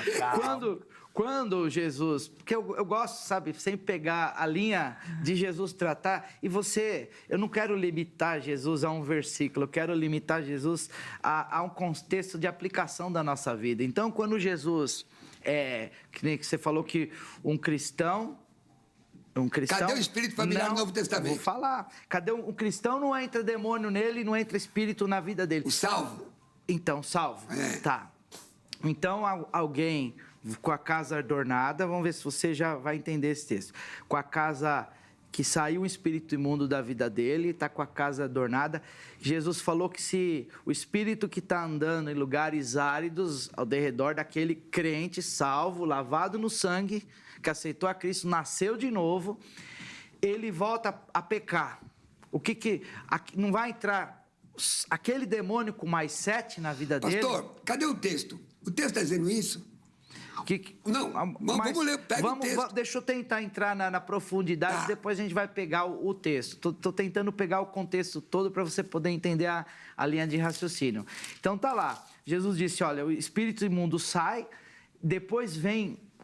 Quando Jesus... Porque eu gosto, sabe, sempre pegar a linha de Jesus tratar. E eu não quero limitar Jesus a um versículo, eu quero limitar Jesus a um contexto de aplicação da nossa vida. Então, quando Jesus... que nem que você falou que um cristão... Cadê o espírito familiar no Novo Testamento? Vou falar. Cadê um cristão? Não entra demônio nele, não entra espírito na vida dele. O salvo? Então, salvo. É. Tá. Então, alguém com a casa adornada, vamos ver se você já vai entender esse texto. Com a casa que saiu um espírito imundo da vida dele, está com a casa adornada. Jesus falou que se o espírito que está andando em lugares áridos ao derredor daquele crente salvo, lavado no sangue, que aceitou a Cristo, nasceu de novo, ele volta a pecar. O que não vai entrar aquele demônio com mais 7 na vida dele? Pastor, cadê o texto? O texto está dizendo isso? Não, vamos ler, pega o texto. Deixa eu tentar entrar na profundidade, depois a gente vai pegar o texto. Tô tentando pegar o contexto todo para você poder entender a linha de raciocínio. Então tá lá, Jesus disse, olha, o espírito imundo sai, depois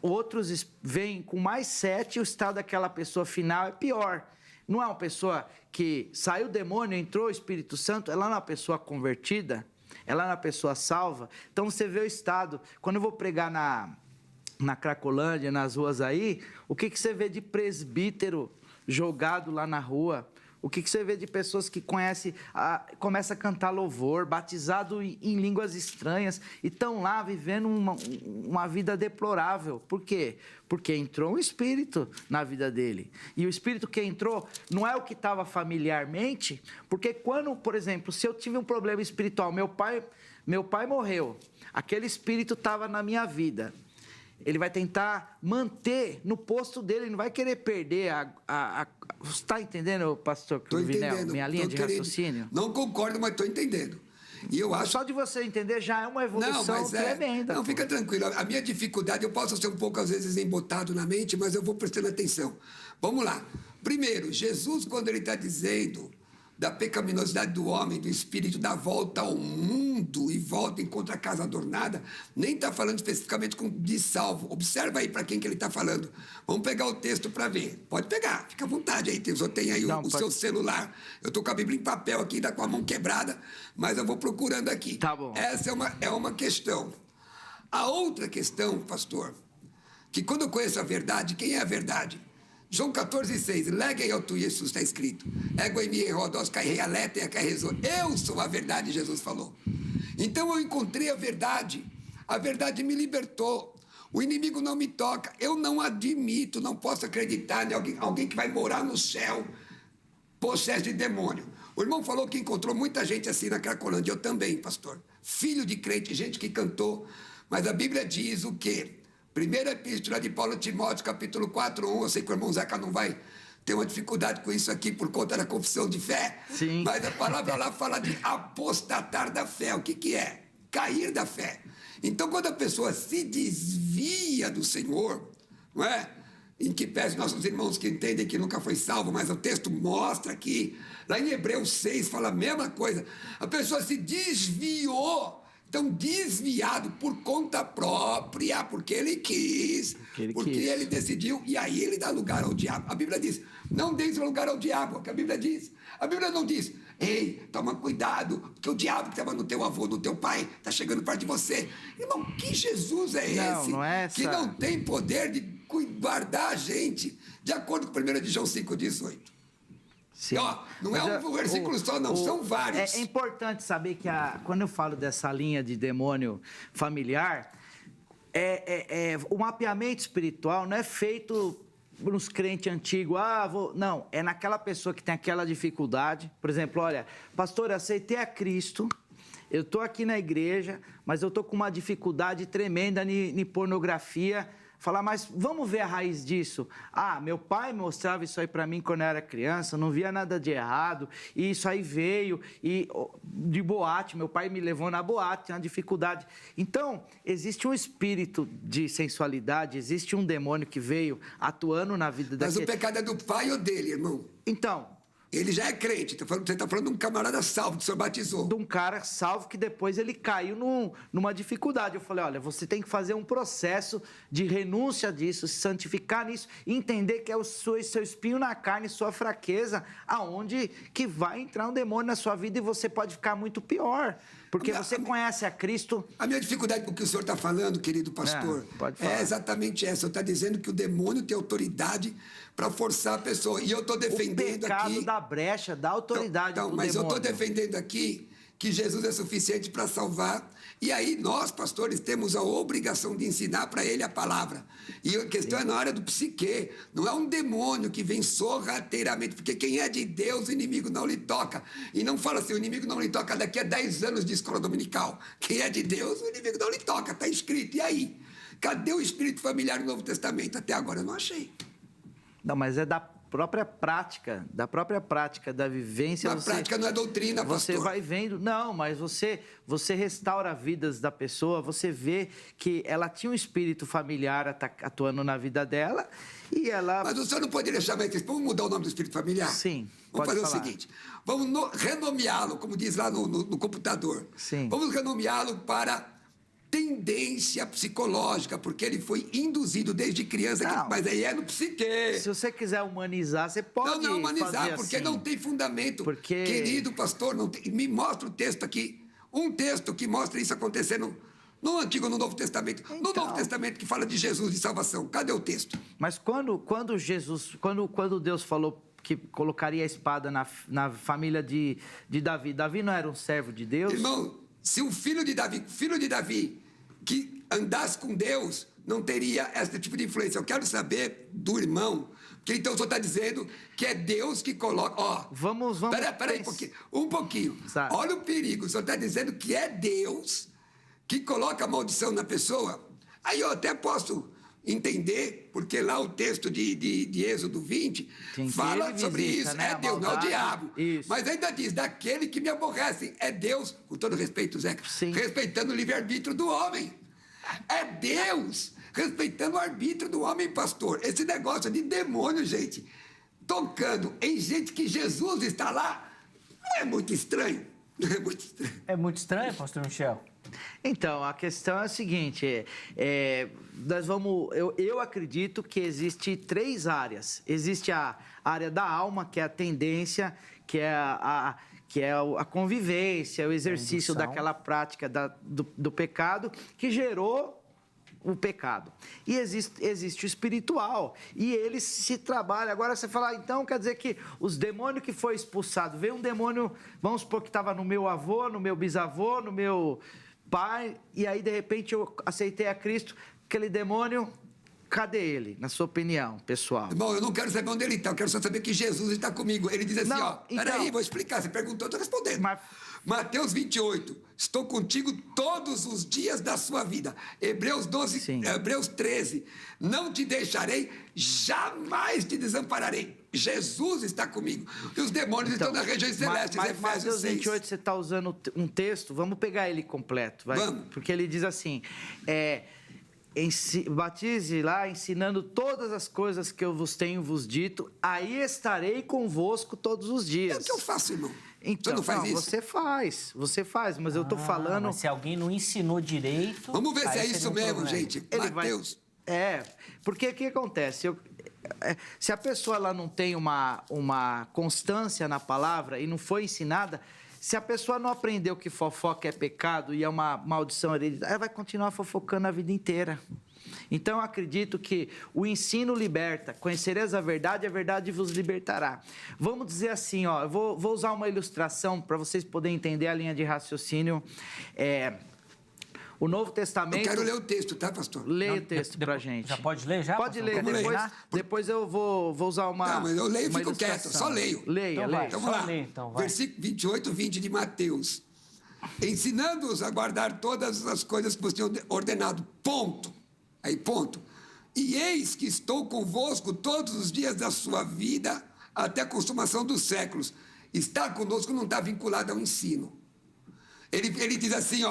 outros vêm com mais 7, e o estado daquela pessoa final é pior. Não é uma pessoa que saiu o demônio, entrou o Espírito Santo, ela não é uma pessoa convertida, ela é uma pessoa salva. Então você vê o estado. Quando eu vou pregar na Cracolândia, nas ruas aí, o que você vê de presbítero jogado lá na rua? O que você vê de pessoas que começa a cantar louvor, batizado em línguas estranhas, e estão lá vivendo uma vida deplorável. Por quê? Porque entrou um espírito na vida dele. E o espírito que entrou não é o que estava familiarmente, porque quando, por exemplo, se eu tive um problema espiritual, meu pai morreu, aquele espírito estava na minha vida. Ele vai tentar manter no posto dele, ele não vai querer perder Você está entendendo, pastor Cruvinel, minha linha de raciocínio? Não concordo, mas estou entendendo. E eu acho... Só de você entender já é uma evolução tremenda. Não, fica tranquilo. A minha dificuldade, eu posso ser um pouco, às vezes, embotado na mente, mas eu vou prestando atenção. Vamos lá. Primeiro, Jesus, quando ele está dizendo da pecaminosidade do homem, do espírito, da volta ao mundo e volta, encontra a casa adornada, nem está falando especificamente de salvo. Observa aí para quem que ele está falando. Vamos pegar o texto para ver. Pode pegar, fica à vontade aí. Só tem aí o seu celular. Eu estou com a Bíblia em papel aqui, está com a mão quebrada, mas eu vou procurando aqui. Tá bom. Essa é uma questão. A outra questão, pastor, que quando eu conheço a verdade, quem é a verdade? João 14,6, leguei ao tu, Jesus, está escrito. Ego em mim, rodos, cairei aleta e a carrezou. Eu sou a verdade, Jesus falou. Então eu encontrei a verdade me libertou. O inimigo não me toca, eu não admito, não posso acreditar em alguém que vai morar no céu, possesso de demônio. O irmão falou que encontrou muita gente assim na Cracolândia, eu também, pastor. Filho de crente, gente que cantou, mas a Bíblia diz o quê? Primeira epístola de Paulo a Timóteo, capítulo 4:1. Eu sei que o irmão Zeca não vai ter uma dificuldade com isso aqui por conta da confissão de fé. Sim. Mas a palavra lá fala de apostatar da fé. O que é? Cair da fé. Então, quando a pessoa se desvia do Senhor, não é? Em que pese nossos irmãos que entendem que nunca foi salvo, mas o texto mostra aqui, lá em Hebreus 6 fala a mesma coisa. A pessoa se desviou. Então, desviado por conta própria, porque ele quis, porque ele decidiu, e aí ele dá lugar ao diabo. A Bíblia diz, não deis lugar ao diabo, é o que a Bíblia diz. A Bíblia não diz, ei, toma cuidado, porque o diabo que estava no teu avô, no teu pai, está chegando perto de você. Irmão, que Jesus é esse? Não é essa... Que não tem poder de guardar a gente, de acordo com 1 João 5,18. Sim. Ó, não é um versículo só, não, são vários. É importante saber que quando eu falo dessa linha de demônio familiar, o mapeamento espiritual não é feito nos crentes antigos. Não, é naquela pessoa que tem aquela dificuldade. Por exemplo, olha, pastor, eu aceitei a Cristo, eu estou aqui na igreja, mas eu estou com uma dificuldade tremenda em pornografia. Falar, mas vamos ver a raiz disso. Meu pai mostrava isso aí para mim quando eu era criança, não via nada de errado, e isso aí veio de boate, meu pai me levou na boate, na dificuldade. Então, existe um espírito de sensualidade, existe um demônio que veio atuando na vida daquele... Mas o pecado é do pai ou dele, irmão? Então... Ele já é crente, você está falando de um camarada salvo, que o senhor batizou. De um cara salvo que depois ele caiu numa dificuldade. Eu falei, olha, você tem que fazer um processo de renúncia disso, se santificar nisso, entender que é o seu espinho na carne, sua fraqueza, aonde que vai entrar um demônio na sua vida e você pode ficar muito pior. Porque você conhece a Cristo... A minha dificuldade com o que o senhor está falando, querido pastor, é exatamente essa. Eu estou dizendo que o demônio tem autoridade para forçar a pessoa. E eu estou defendendo aqui... O pecado da brecha, da autoridade do mas demônio. eu estou defendendo aqui que Jesus é suficiente para salvar. E aí nós, pastores, temos a obrigação de ensinar para ele a palavra. E a questão é na área do psique. Não é um demônio que vem sorrateiramente, porque quem é de Deus, o inimigo não lhe toca. E não fala assim, o inimigo não lhe toca daqui a 10 anos de escola dominical. Quem é de Deus, o inimigo não lhe toca, está escrito. E aí? Cadê o espírito familiar no Novo Testamento? Até agora eu não achei. Não, mas é da própria prática da vivência. A prática não é doutrina, pastor. Você vai vendo, não, mas você restaura vidas da pessoa, você vê que ela tinha um espírito familiar atuando na vida dela e ela... Mas o senhor não poderia chamar esse... Vamos mudar o nome do espírito familiar? Sim, Vamos pode fazer falar. o seguinte, vamos renomeá-lo, como diz lá no computador. Sim. Vamos renomeá-lo para... tendência psicológica, porque ele foi induzido desde criança, mas aí é no psique. Se você quiser humanizar, você pode Não humanizar, fazer porque assim. não tem fundamento. Porque... Querido pastor, me mostra o texto aqui, um texto que mostra isso acontecendo no Antigo ou no Novo Testamento. Então... No Novo Testamento que fala de Jesus de salvação, cadê o texto? Mas quando Deus falou que colocaria a espada na família de Davi, Davi não era um servo de Deus? Irmão, se o filho de Davi, que andasse com Deus, não teria esse tipo de influência. Eu quero saber do irmão, porque então o senhor está dizendo que é Deus que coloca... Ó, vamos... Peraí, um pouquinho. Sabe? Olha o perigo, o senhor está dizendo que é Deus que coloca a maldição na pessoa. Aí eu até posso entender, porque lá o texto de Êxodo 20 fala sobre isso. Né? É Deus, não é o diabo. Isso. Mas ainda diz, daquele que me aborrecem. É Deus, com todo respeito, Zeca, respeitando o livre-arbítrio do homem. É Deus respeitando o arbítrio do homem, pastor. Esse negócio de demônio, gente, tocando em gente que Jesus está lá, não é muito estranho? Não é muito estranho. É muito estranho, pastor Michel? Então, a questão é a seguinte, eu acredito que existe 3 áreas. Existe a área da alma, que é a tendência, que é a convivência, o exercício daquela prática do pecado que gerou o pecado. E existe o espiritual, e ele se trabalha. Agora você fala, então quer dizer que os demônios que foi expulsado, veio um demônio, vamos supor que estava no meu avô, no meu bisavô, no meu pai, e aí de repente eu aceitei a Cristo, aquele demônio, cadê ele, na sua opinião, pessoal? Irmão, eu não quero saber onde ele está, eu quero só saber que Jesus está comigo. Ele diz assim, Não, peraí, vou explicar, você perguntou, eu estou respondendo. Mateus 28, estou contigo todos os dias da sua vida. Hebreus 13, não te deixarei, jamais te desampararei. Jesus está comigo. E os demônios estão nas regiões celestes, Efésios Mateus 6. 28, você está usando um texto, vamos pegar ele completo. Vamos. Porque ele diz assim, batize lá, ensinando todas as coisas que eu vos dito, aí estarei convosco todos os dias. É o que eu faço, irmão. Então, você não faz isso? Você faz, mas eu estou falando... Mas se alguém não ensinou direito... Vamos ver se é isso mesmo, gente. Mateus. Porque o que acontece? Se a pessoa ela não tem uma constância na palavra e não foi ensinada, se a pessoa não aprendeu que fofoca é pecado e é uma maldição hereditária, ela vai continuar fofocando a vida inteira. Então, eu acredito que o ensino liberta. Conhecereis a verdade vos libertará. Vamos dizer assim, eu vou usar uma ilustração para vocês poderem entender a linha de raciocínio. O Novo Testamento... Eu quero ler o texto, tá, pastor? Leia o texto pra gente. Já pode ler, já? Pode ler. Depois eu vou usar uma... Não, mas eu leio e fico quieto, só leio. Leia. Então vamos lá. Versículo 28, 20 de Mateus. Ensinando-os a guardar todas as coisas que você tem ordenado. Ponto. Aí, ponto. E eis que estou convosco todos os dias da sua vida até a consumação dos séculos. Estar conosco não está vinculado ao ensino. Ele diz assim,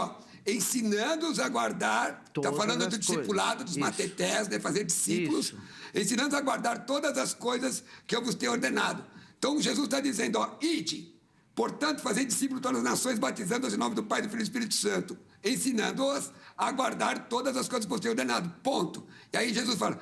ensinando-os a guardar, está falando do discipulado, dos matetés, né, fazer discípulos, ensinando-os a guardar todas as coisas que eu vos tenho ordenado. Então, Jesus está dizendo, ide, portanto, fazer discípulos de todas as nações, batizando-os em nome do Pai, do Filho e do Espírito Santo, ensinando-os a guardar todas as coisas que vos tenho ordenado, ponto. E aí Jesus fala,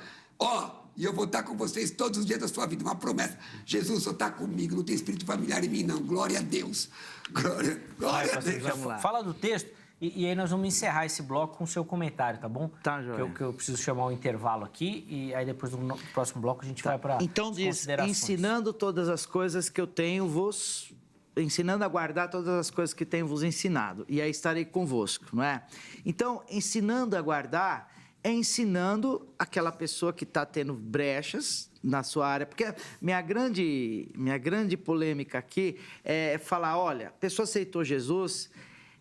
e eu vou estar com vocês todos os dias da sua vida, uma promessa. Jesus só está comigo, não tem espírito familiar em mim, não. Glória a Deus. Glória a Deus. Vamos lá. Fala do texto. E aí nós vamos encerrar esse bloco com o seu comentário, tá bom? Tá, joia. Que eu preciso chamar um intervalo aqui e aí depois no próximo bloco a gente vai para Então diz, ensinando todas as coisas que eu tenho vos ensinando a guardar todas as coisas que tenho vos ensinado, e aí estarei convosco, não é? Então, ensinando a guardar é ensinando aquela pessoa que está tendo brechas na sua área, porque minha grande polêmica aqui é falar, olha, a pessoa aceitou Jesus,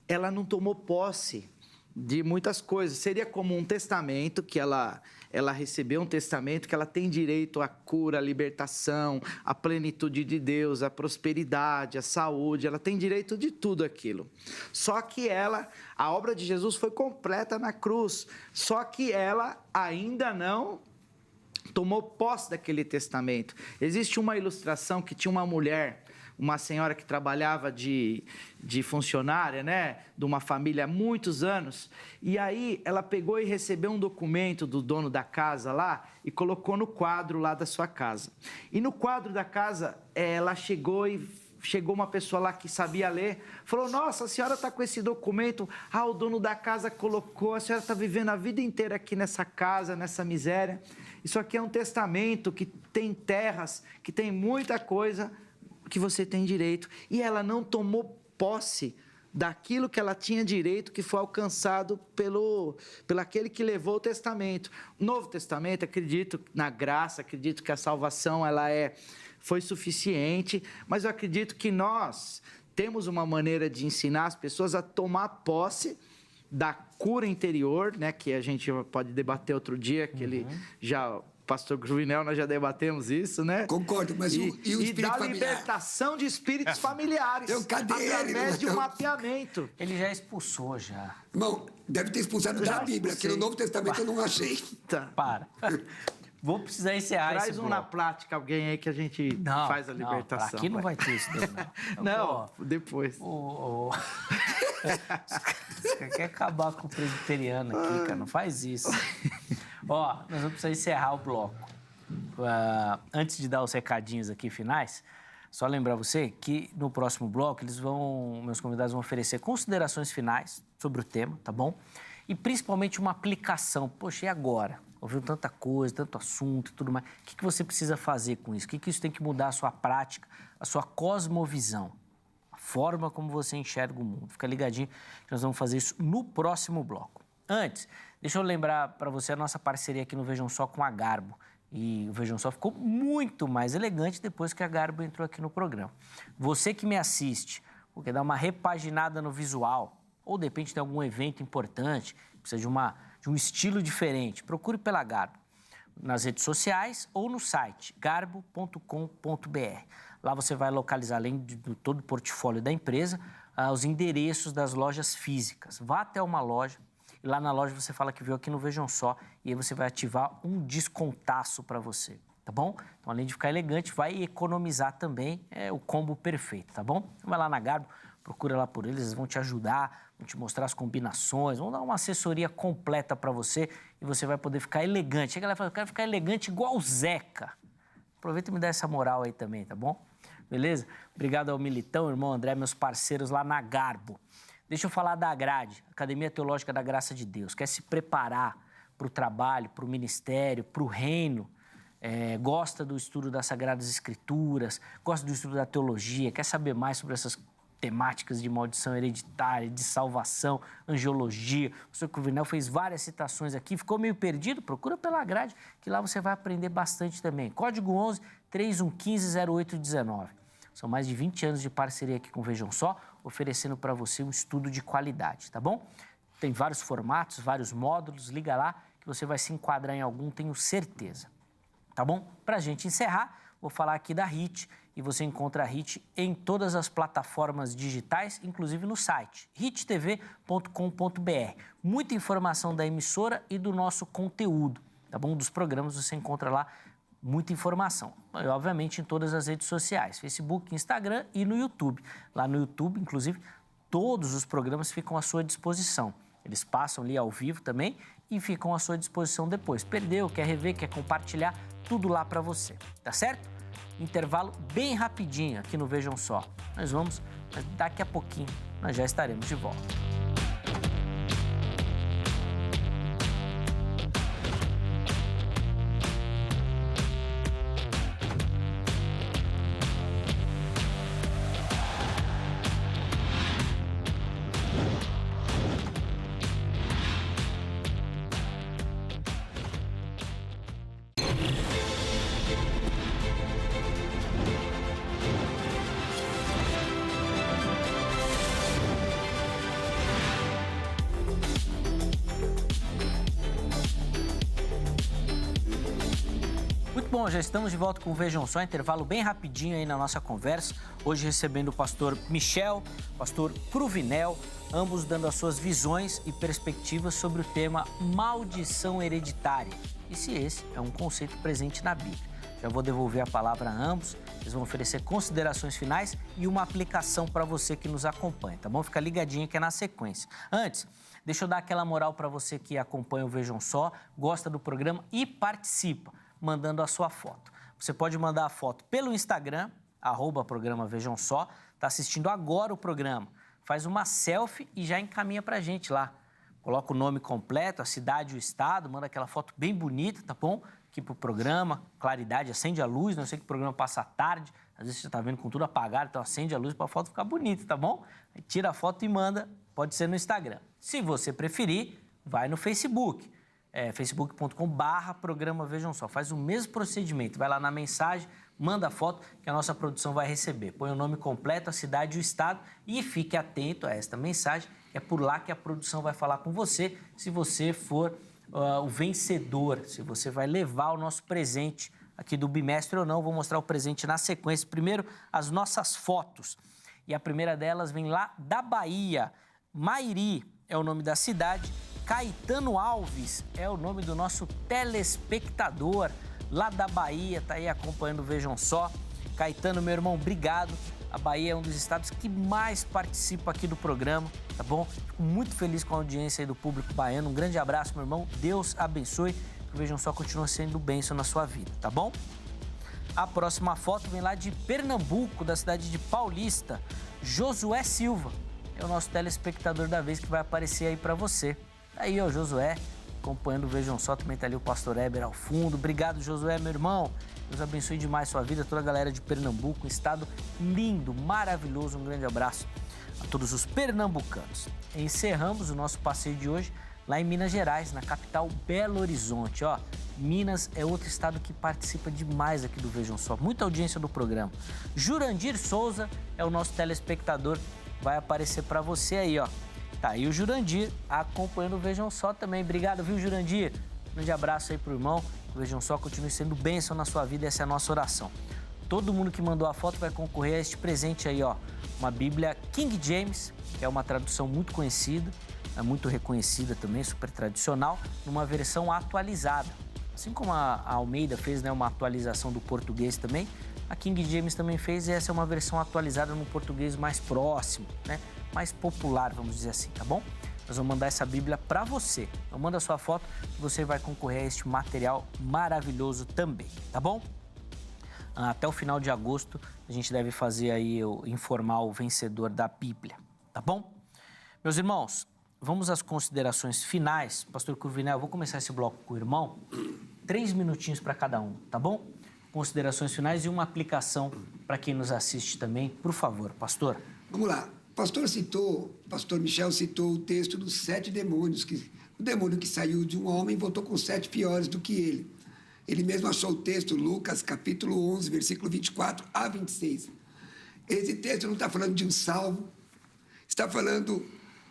ela não tomou posse de muitas coisas. Seria como um testamento, que ela recebeu um testamento, que ela tem direito à cura, à libertação, à plenitude de Deus, à prosperidade, à saúde, ela tem direito de tudo aquilo. Só que a obra de Jesus foi completa na cruz, só que ela ainda não tomou posse daquele testamento. Existe uma ilustração que tinha uma mulher, uma senhora que trabalhava de funcionária, né, de uma família há muitos anos, e aí ela pegou e recebeu um documento do dono da casa lá e colocou no quadro lá da sua casa. E no quadro da casa, ela chegou uma pessoa lá que sabia ler, falou, nossa, a senhora está com esse documento, o dono da casa colocou, a senhora está vivendo a vida inteira aqui nessa casa, nessa miséria, isso aqui é um testamento que tem terras, que tem muita coisa que você tem direito, e ela não tomou posse daquilo que ela tinha direito, que foi alcançado pelo aquele que levou o testamento. Novo Testamento, acredito na graça, acredito que a salvação foi suficiente, mas eu acredito que nós temos uma maneira de ensinar as pessoas a tomar posse da cura interior, né, que a gente pode debater outro dia, que ele já... Pastor Cruvinel, nós já debatemos isso, né? Concordo, mas e o espírito da familiar? Libertação de espíritos familiares. Através de um mapeamento. Ele já expulsou, já. Irmão, deve ter expulsado da Bíblia, que no Novo Testamento eu não achei. Tá. Para. Vou precisar encerrar Traz esse um na prática, alguém aí que a gente faz a libertação. Aqui não vai ter isso, não. Não, depois. Você quer acabar com o presbiteriano aqui, cara? Não faz isso. Ó, nós vamos precisar encerrar o bloco. Antes de dar os recadinhos aqui finais, só lembrar você que no próximo bloco meus convidados vão oferecer considerações finais sobre o tema, tá bom? E principalmente uma aplicação. Poxa, e agora? Ouviu tanta coisa, tanto assunto e tudo mais. O que você precisa fazer com isso? O que isso tem que mudar a sua prática, a sua cosmovisão, a forma como você enxerga o mundo? Fica ligadinho que nós vamos fazer isso no próximo bloco. Antes, deixa eu lembrar para você a nossa parceria aqui no Vejam Só com a Garbo. E o Vejam Só ficou muito mais elegante depois que a Garbo entrou aqui no programa. Você que me assiste, quer dar uma repaginada no visual, ou de repente tem algum evento importante, precisa de um estilo diferente, procure pela Garbo, nas redes sociais ou no site garbo.com.br. Lá você vai localizar, além de todo o portfólio da empresa, os endereços das lojas físicas. Vá até uma loja, e lá na loja você fala que veio aqui no Vejam Só, e aí você vai ativar um descontaço para você, tá bom? Então, além de ficar elegante, vai economizar também, o combo perfeito, tá bom? Vai lá na Garbo, procura lá por eles vão te ajudar, vão te mostrar as combinações, vão dar uma assessoria completa para você e você vai poder ficar elegante. Chega lá e fala, eu quero ficar elegante igual o Zeca. Aproveita e me dá essa moral aí também, tá bom? Beleza? Obrigado ao Militão, irmão André, meus parceiros lá na Garbo. Deixa eu falar da Agrade, Academia Teológica da Graça de Deus. Quer se preparar para o trabalho, para o ministério, para o reino, gosta do estudo das Sagradas Escrituras, gosta do estudo da teologia, quer saber mais sobre essas temáticas de maldição hereditária, de salvação, angiologia. O Pastor Cruvinel fez várias citações aqui, ficou meio perdido? Procura pela Grade, que lá você vai aprender bastante também. Código 11 3115 0819. São mais de 20 anos de parceria aqui com o Vejam Só, oferecendo para você um estudo de qualidade, tá bom? Tem vários formatos, vários módulos, liga lá que você vai se enquadrar em algum, tenho certeza. Tá bom? Pra gente encerrar, vou falar aqui da HIT, e você encontra a HIT em todas as plataformas digitais, inclusive no site hittv.com.br. Muita informação da emissora e do nosso conteúdo, tá bom? Dos programas você encontra lá muita informação. E, obviamente, em todas as redes sociais, Facebook, Instagram e no YouTube. Lá no YouTube, inclusive, todos os programas ficam à sua disposição. Eles passam ali ao vivo também e ficam à sua disposição depois. Perdeu, quer rever, quer compartilhar, tudo lá para você, tá certo? Intervalo bem rapidinho aqui no Vejam Só. Nós vamos, mas daqui a pouquinho nós já estaremos de volta. Bom, já estamos de volta com o Vejam Só, intervalo bem rapidinho aí na nossa conversa. Hoje recebendo o pastor Michel, pastor Cruvinel, ambos dando as suas visões e perspectivas sobre o tema maldição hereditária. E se esse é um conceito presente na Bíblia. Já vou devolver a palavra a ambos, eles vão oferecer considerações finais e uma aplicação para você que nos acompanha, tá bom? Fica ligadinho que é na sequência. Antes, deixa eu dar aquela moral para você que acompanha o Vejam Só, gosta do programa e participa, mandando a sua foto. Você pode mandar a foto pelo Instagram, @programa Vejam Só, tá assistindo agora o programa. Faz uma selfie e já encaminha pra gente lá. Coloca o nome completo, a cidade e o estado, manda aquela foto bem bonita, tá bom? Aqui pro programa, claridade, acende a luz, não sei que o programa passa à tarde, às vezes você tá vendo com tudo apagado, então acende a luz para a foto ficar bonita, tá bom? Aí tira a foto e manda, pode ser no Instagram. Se você preferir, vai no Facebook, facebook.com/programa Vejam Só. Faz o mesmo procedimento, vai lá na mensagem, manda a foto que a nossa produção vai receber. Põe o nome completo, a cidade e o estado e fique atento a esta mensagem, que é por lá que a produção vai falar com você, se você for o vencedor, se você vai levar o nosso presente aqui do bimestre ou não. Vou mostrar o presente na sequência. Primeiro, as nossas fotos. E a primeira delas vem lá da Bahia. Mairi é o nome da cidade. Caetano Alves é o nome do nosso telespectador lá da Bahia, tá aí acompanhando o Vejam Só. Caetano, meu irmão, obrigado. A Bahia é um dos estados que mais participa aqui do programa, tá bom? Fico muito feliz com a audiência aí do público baiano. Um grande abraço, meu irmão. Deus abençoe. Que o Vejam Só continua sendo bênção na sua vida, tá bom? A próxima foto vem lá de Pernambuco, da cidade de Paulista. Josué Silva é o nosso telespectador da vez que vai aparecer aí pra você. Aí, ó, Josué, acompanhando o Vejam Só, também tá ali o pastor Heber ao fundo. Obrigado, Josué, meu irmão. Deus abençoe demais sua vida, toda a galera de Pernambuco, um estado lindo, maravilhoso. Um grande abraço a todos os pernambucanos. Encerramos o nosso passeio de hoje lá em Minas Gerais, na capital Belo Horizonte. Ó, Minas é outro estado que participa demais aqui do Vejam Só, muita audiência do programa. Jurandir Souza é o nosso telespectador, vai aparecer para você aí, ó. Tá aí o Jurandir acompanhando o Vejam Só também. Obrigado, viu, Jurandir? Um grande abraço aí pro irmão. O Vejam Só continue sendo bênção na sua vida, essa é a nossa oração. Todo mundo que mandou a foto vai concorrer a este presente aí, ó. Uma Bíblia King James, que é uma tradução muito conhecida, é muito reconhecida também, super tradicional, numa versão atualizada. Assim como a Almeida fez, né, uma atualização do português também, a King James também fez, e essa é uma versão atualizada no português mais próximo, né? Mais popular, vamos dizer assim, tá bom? Nós vamos mandar essa Bíblia para você. Então manda a sua foto que você vai concorrer a este material maravilhoso também, tá bom? Até o final de agosto a gente deve fazer aí, informar o vencedor da Bíblia, tá bom? Meus irmãos, vamos às considerações finais. Pastor Cruvinel, eu vou começar esse bloco com o irmão. 3 minutinhos para cada um, tá bom? Considerações finais e uma aplicação para quem nos assiste também. Por favor, pastor. Vamos lá. O pastor Michel citou o texto dos 7 demônios, o demônio que saiu de um homem voltou com 7 piores do que ele. Ele mesmo achou o texto, Lucas, capítulo 11, versículo 24 a 26. Esse texto não está falando de um salvo, está falando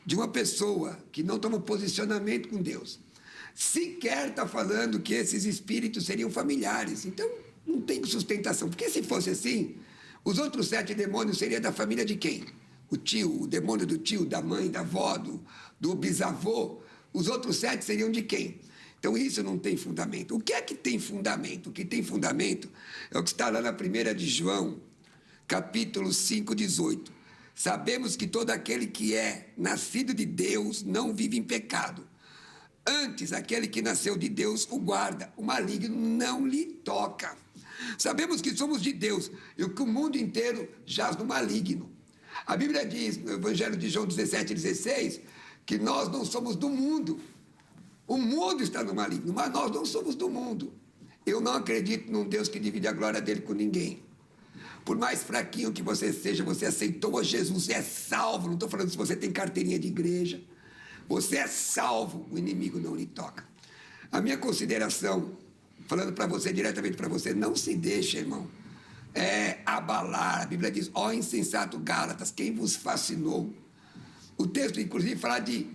de uma pessoa que não toma posicionamento com Deus. Sequer está falando que esses espíritos seriam familiares, então não tem sustentação, porque se fosse assim, os outros 7 demônios seriam da família de quem? O tio, o demônio do tio, da mãe, da avó, do bisavô. Os outros 7 seriam de quem? Então, isso não tem fundamento. O que é que tem fundamento? O que tem fundamento é o que está lá na 1 de João, capítulo 5, 18. Sabemos que todo aquele que é nascido de Deus não vive em pecado. Antes, aquele que nasceu de Deus o guarda, o maligno não lhe toca. Sabemos que somos de Deus e que o mundo inteiro jaz no maligno. A Bíblia diz, no Evangelho de João 17,16, que nós não somos do mundo. O mundo está no maligno, mas nós não somos do mundo. Eu não acredito num Deus que divide a glória dele com ninguém. Por mais fraquinho que você seja, você aceitou a Jesus, você é salvo. Não estou falando se você tem carteirinha de igreja. Você é salvo, o inimigo não lhe toca. A minha consideração, falando para você, diretamente para você, não se deixe, irmão, abalar. A Bíblia diz, ó insensato Gálatas, quem vos fascinou? O texto, inclusive, fala de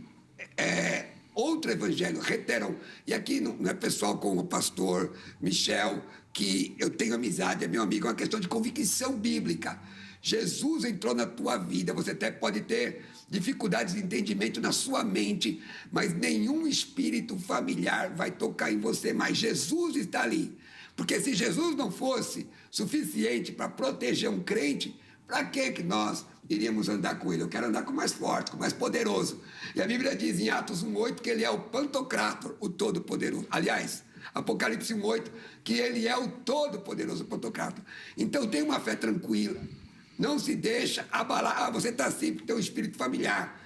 outro evangelho, reteram. E aqui não é pessoal como o pastor Michel, que eu tenho amizade, é meu amigo, é uma questão de convicção bíblica. Jesus entrou na tua vida, você até pode ter dificuldades de entendimento na sua mente, mas nenhum espírito familiar vai tocar em você, mas Jesus está ali. Porque se Jesus não fosse suficiente para proteger um crente, para que nós iríamos andar com ele? Eu quero andar com o mais forte, com o mais poderoso. E a Bíblia diz em Atos 1,8 que ele é o Pantocrator, o Todo-Poderoso. Aliás, Apocalipse 1,8, que ele é o Todo-Poderoso Pantocrator. Então tem uma fé tranquila. Não se deixa abalar. Você está assim porque tem um espírito familiar.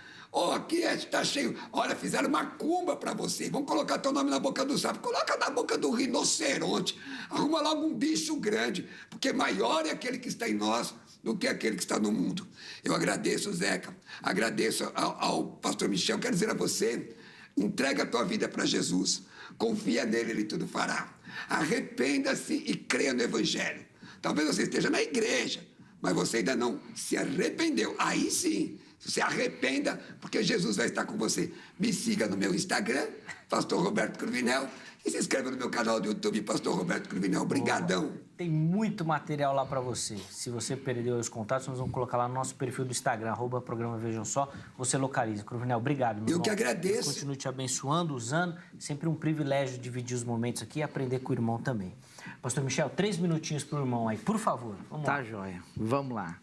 Aqui está cheio. Olha, fizeram macumba para você. Vão colocar teu nome na boca do sapo. Coloca na boca do rinoceronte. Arruma logo um bicho grande, porque maior é aquele que está em nós do que aquele que está no mundo. Eu agradeço, Zeca. Agradeço ao pastor Michel. Quero dizer a você, entrega a tua vida para Jesus. Confia nele, ele tudo fará. Arrependa-se e creia no evangelho. Talvez você esteja na igreja, mas você ainda não se arrependeu. Aí sim, se arrependa, porque Jesus vai estar com você. Me siga no meu Instagram, Pastor Roberto Cruvinel, e se inscreva no meu canal do YouTube, Pastor Roberto Cruvinel. Obrigadão. Tem muito material lá para você. Se você perdeu os contatos, nós vamos colocar lá no nosso perfil do Instagram, @programa Vejam Só. Você localiza. Cruvinel, obrigado, meu irmão. Eu que agradeço. Deus continue te abençoando, usando. Sempre um privilégio dividir os momentos aqui e aprender com o irmão também. Pastor Michel, 3 minutinhos para o irmão aí, por favor. Vamos lá. Tá, joia. Vamos lá.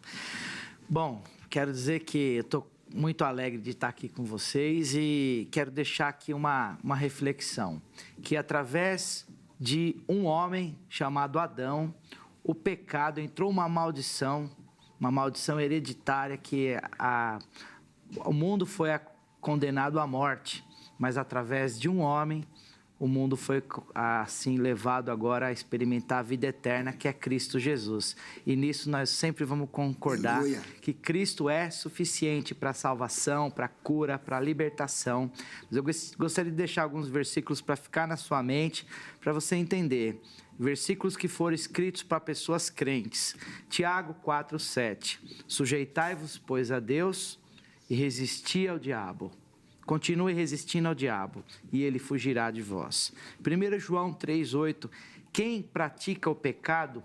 Bom, quero dizer que eu estou muito alegre de estar aqui com vocês e quero deixar aqui uma reflexão. Que através de um homem chamado Adão, o pecado entrou uma maldição hereditária que o mundo foi condenado à morte, mas através de um homem, o mundo foi assim levado agora a experimentar a vida eterna, que é Cristo Jesus. E nisso nós sempre vamos concordar que Cristo é suficiente para a salvação, para a cura, para a libertação. Mas eu gostaria de deixar alguns versículos para ficar na sua mente, para você entender. Versículos que foram escritos para pessoas crentes. Tiago 4:7. Sujeitai-vos, pois, a Deus e resisti ao diabo. Continue resistindo ao diabo e ele fugirá de vós. 1 João 3:8. Quem pratica o pecado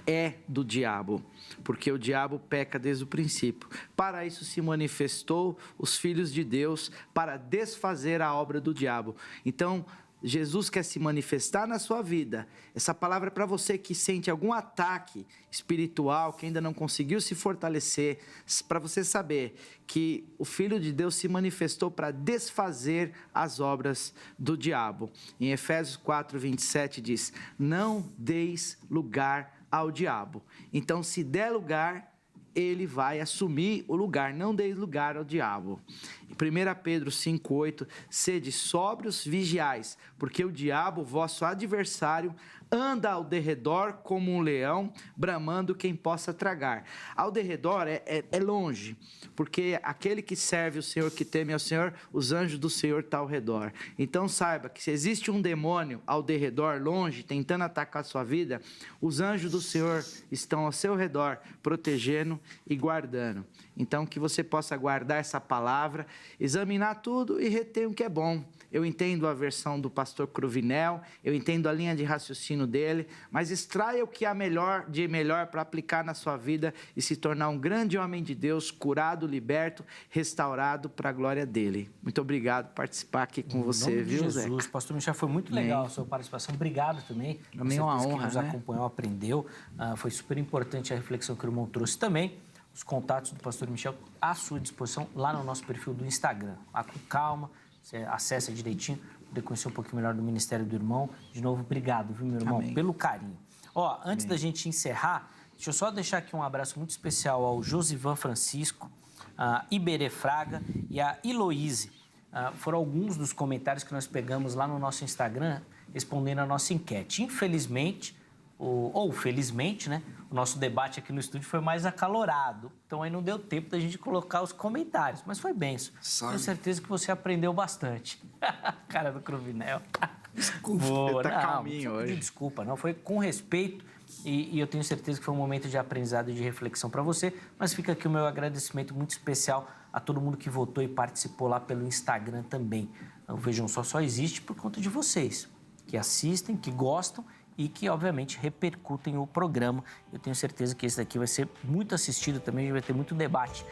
é do diabo, porque o diabo peca desde o princípio. Para isso se manifestou os filhos de Deus, para desfazer a obra do diabo. Então, Jesus quer se manifestar na sua vida. Essa palavra é para você que sente algum ataque espiritual, que ainda não conseguiu se fortalecer, para você saber que o Filho de Deus se manifestou para desfazer as obras do diabo. Em Efésios 4:27 diz: não deis lugar ao diabo. Então, se der lugar, ele vai assumir o lugar, não deis lugar ao diabo. 1 Pedro 5:8, sede sóbrios, vigiais, porque o diabo, vosso adversário, anda ao derredor como um leão, bramando quem possa tragar. Ao derredor é longe, porque aquele que serve o Senhor, que teme ao Senhor, os anjos do Senhor estão ao redor. Então saiba que se existe um demônio ao derredor, longe, tentando atacar a sua vida, os anjos do Senhor estão ao seu redor, protegendo e guardando. Então que você possa guardar essa palavra, examinar tudo e reter o que é bom. Eu entendo a versão do pastor Cruvinel, eu entendo a linha de raciocínio dele, mas extraia o que há de melhor para aplicar na sua vida e se tornar um grande homem de Deus, curado, liberto, restaurado para a glória dele. Muito obrigado por participar aqui com você, viu, Zé? Jesus, pastor Michel, foi muito legal a sua participação. Obrigado também. Também é uma honra, que nos acompanhou, aprendeu. Foi super importante a reflexão que o irmão trouxe também. Os contatos do pastor Michel à sua disposição lá no nosso perfil do Instagram. Lá com calma, você acessa direitinho, poder conhecer um pouquinho melhor do ministério do irmão. De novo, obrigado, viu, meu irmão, Amém. pelo carinho. Antes da gente encerrar, deixa eu só deixar aqui um abraço muito especial ao Josivan Francisco, a Iberê Fraga e a Heloíse. Foram alguns dos comentários que nós pegamos lá no nosso Instagram, respondendo a nossa enquete. Infelizmente, ou felizmente, né? O nosso debate aqui no estúdio foi mais acalorado. Então, aí não deu tempo da gente colocar os comentários. Mas foi benção. Tenho certeza que você aprendeu bastante. Cara do Cruvinel. Desculpa. Você tá calminho não hoje. Desculpa, não. Foi com respeito. E eu tenho certeza que foi um momento de aprendizado e de reflexão para você. Mas fica aqui o meu agradecimento muito especial a todo mundo que votou e participou lá pelo Instagram também. O Vejam Só existe por conta de vocês, que assistem, que gostam e que, obviamente, repercutem o programa. Eu tenho certeza que esse daqui vai ser muito assistido também, vai ter muito debate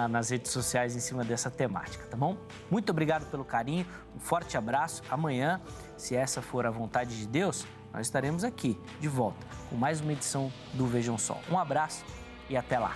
nas redes sociais em cima dessa temática, tá bom? Muito obrigado pelo carinho, um forte abraço. Amanhã, se essa for a vontade de Deus, nós estaremos aqui, de volta, com mais uma edição do Vejam Só. Um abraço e até lá.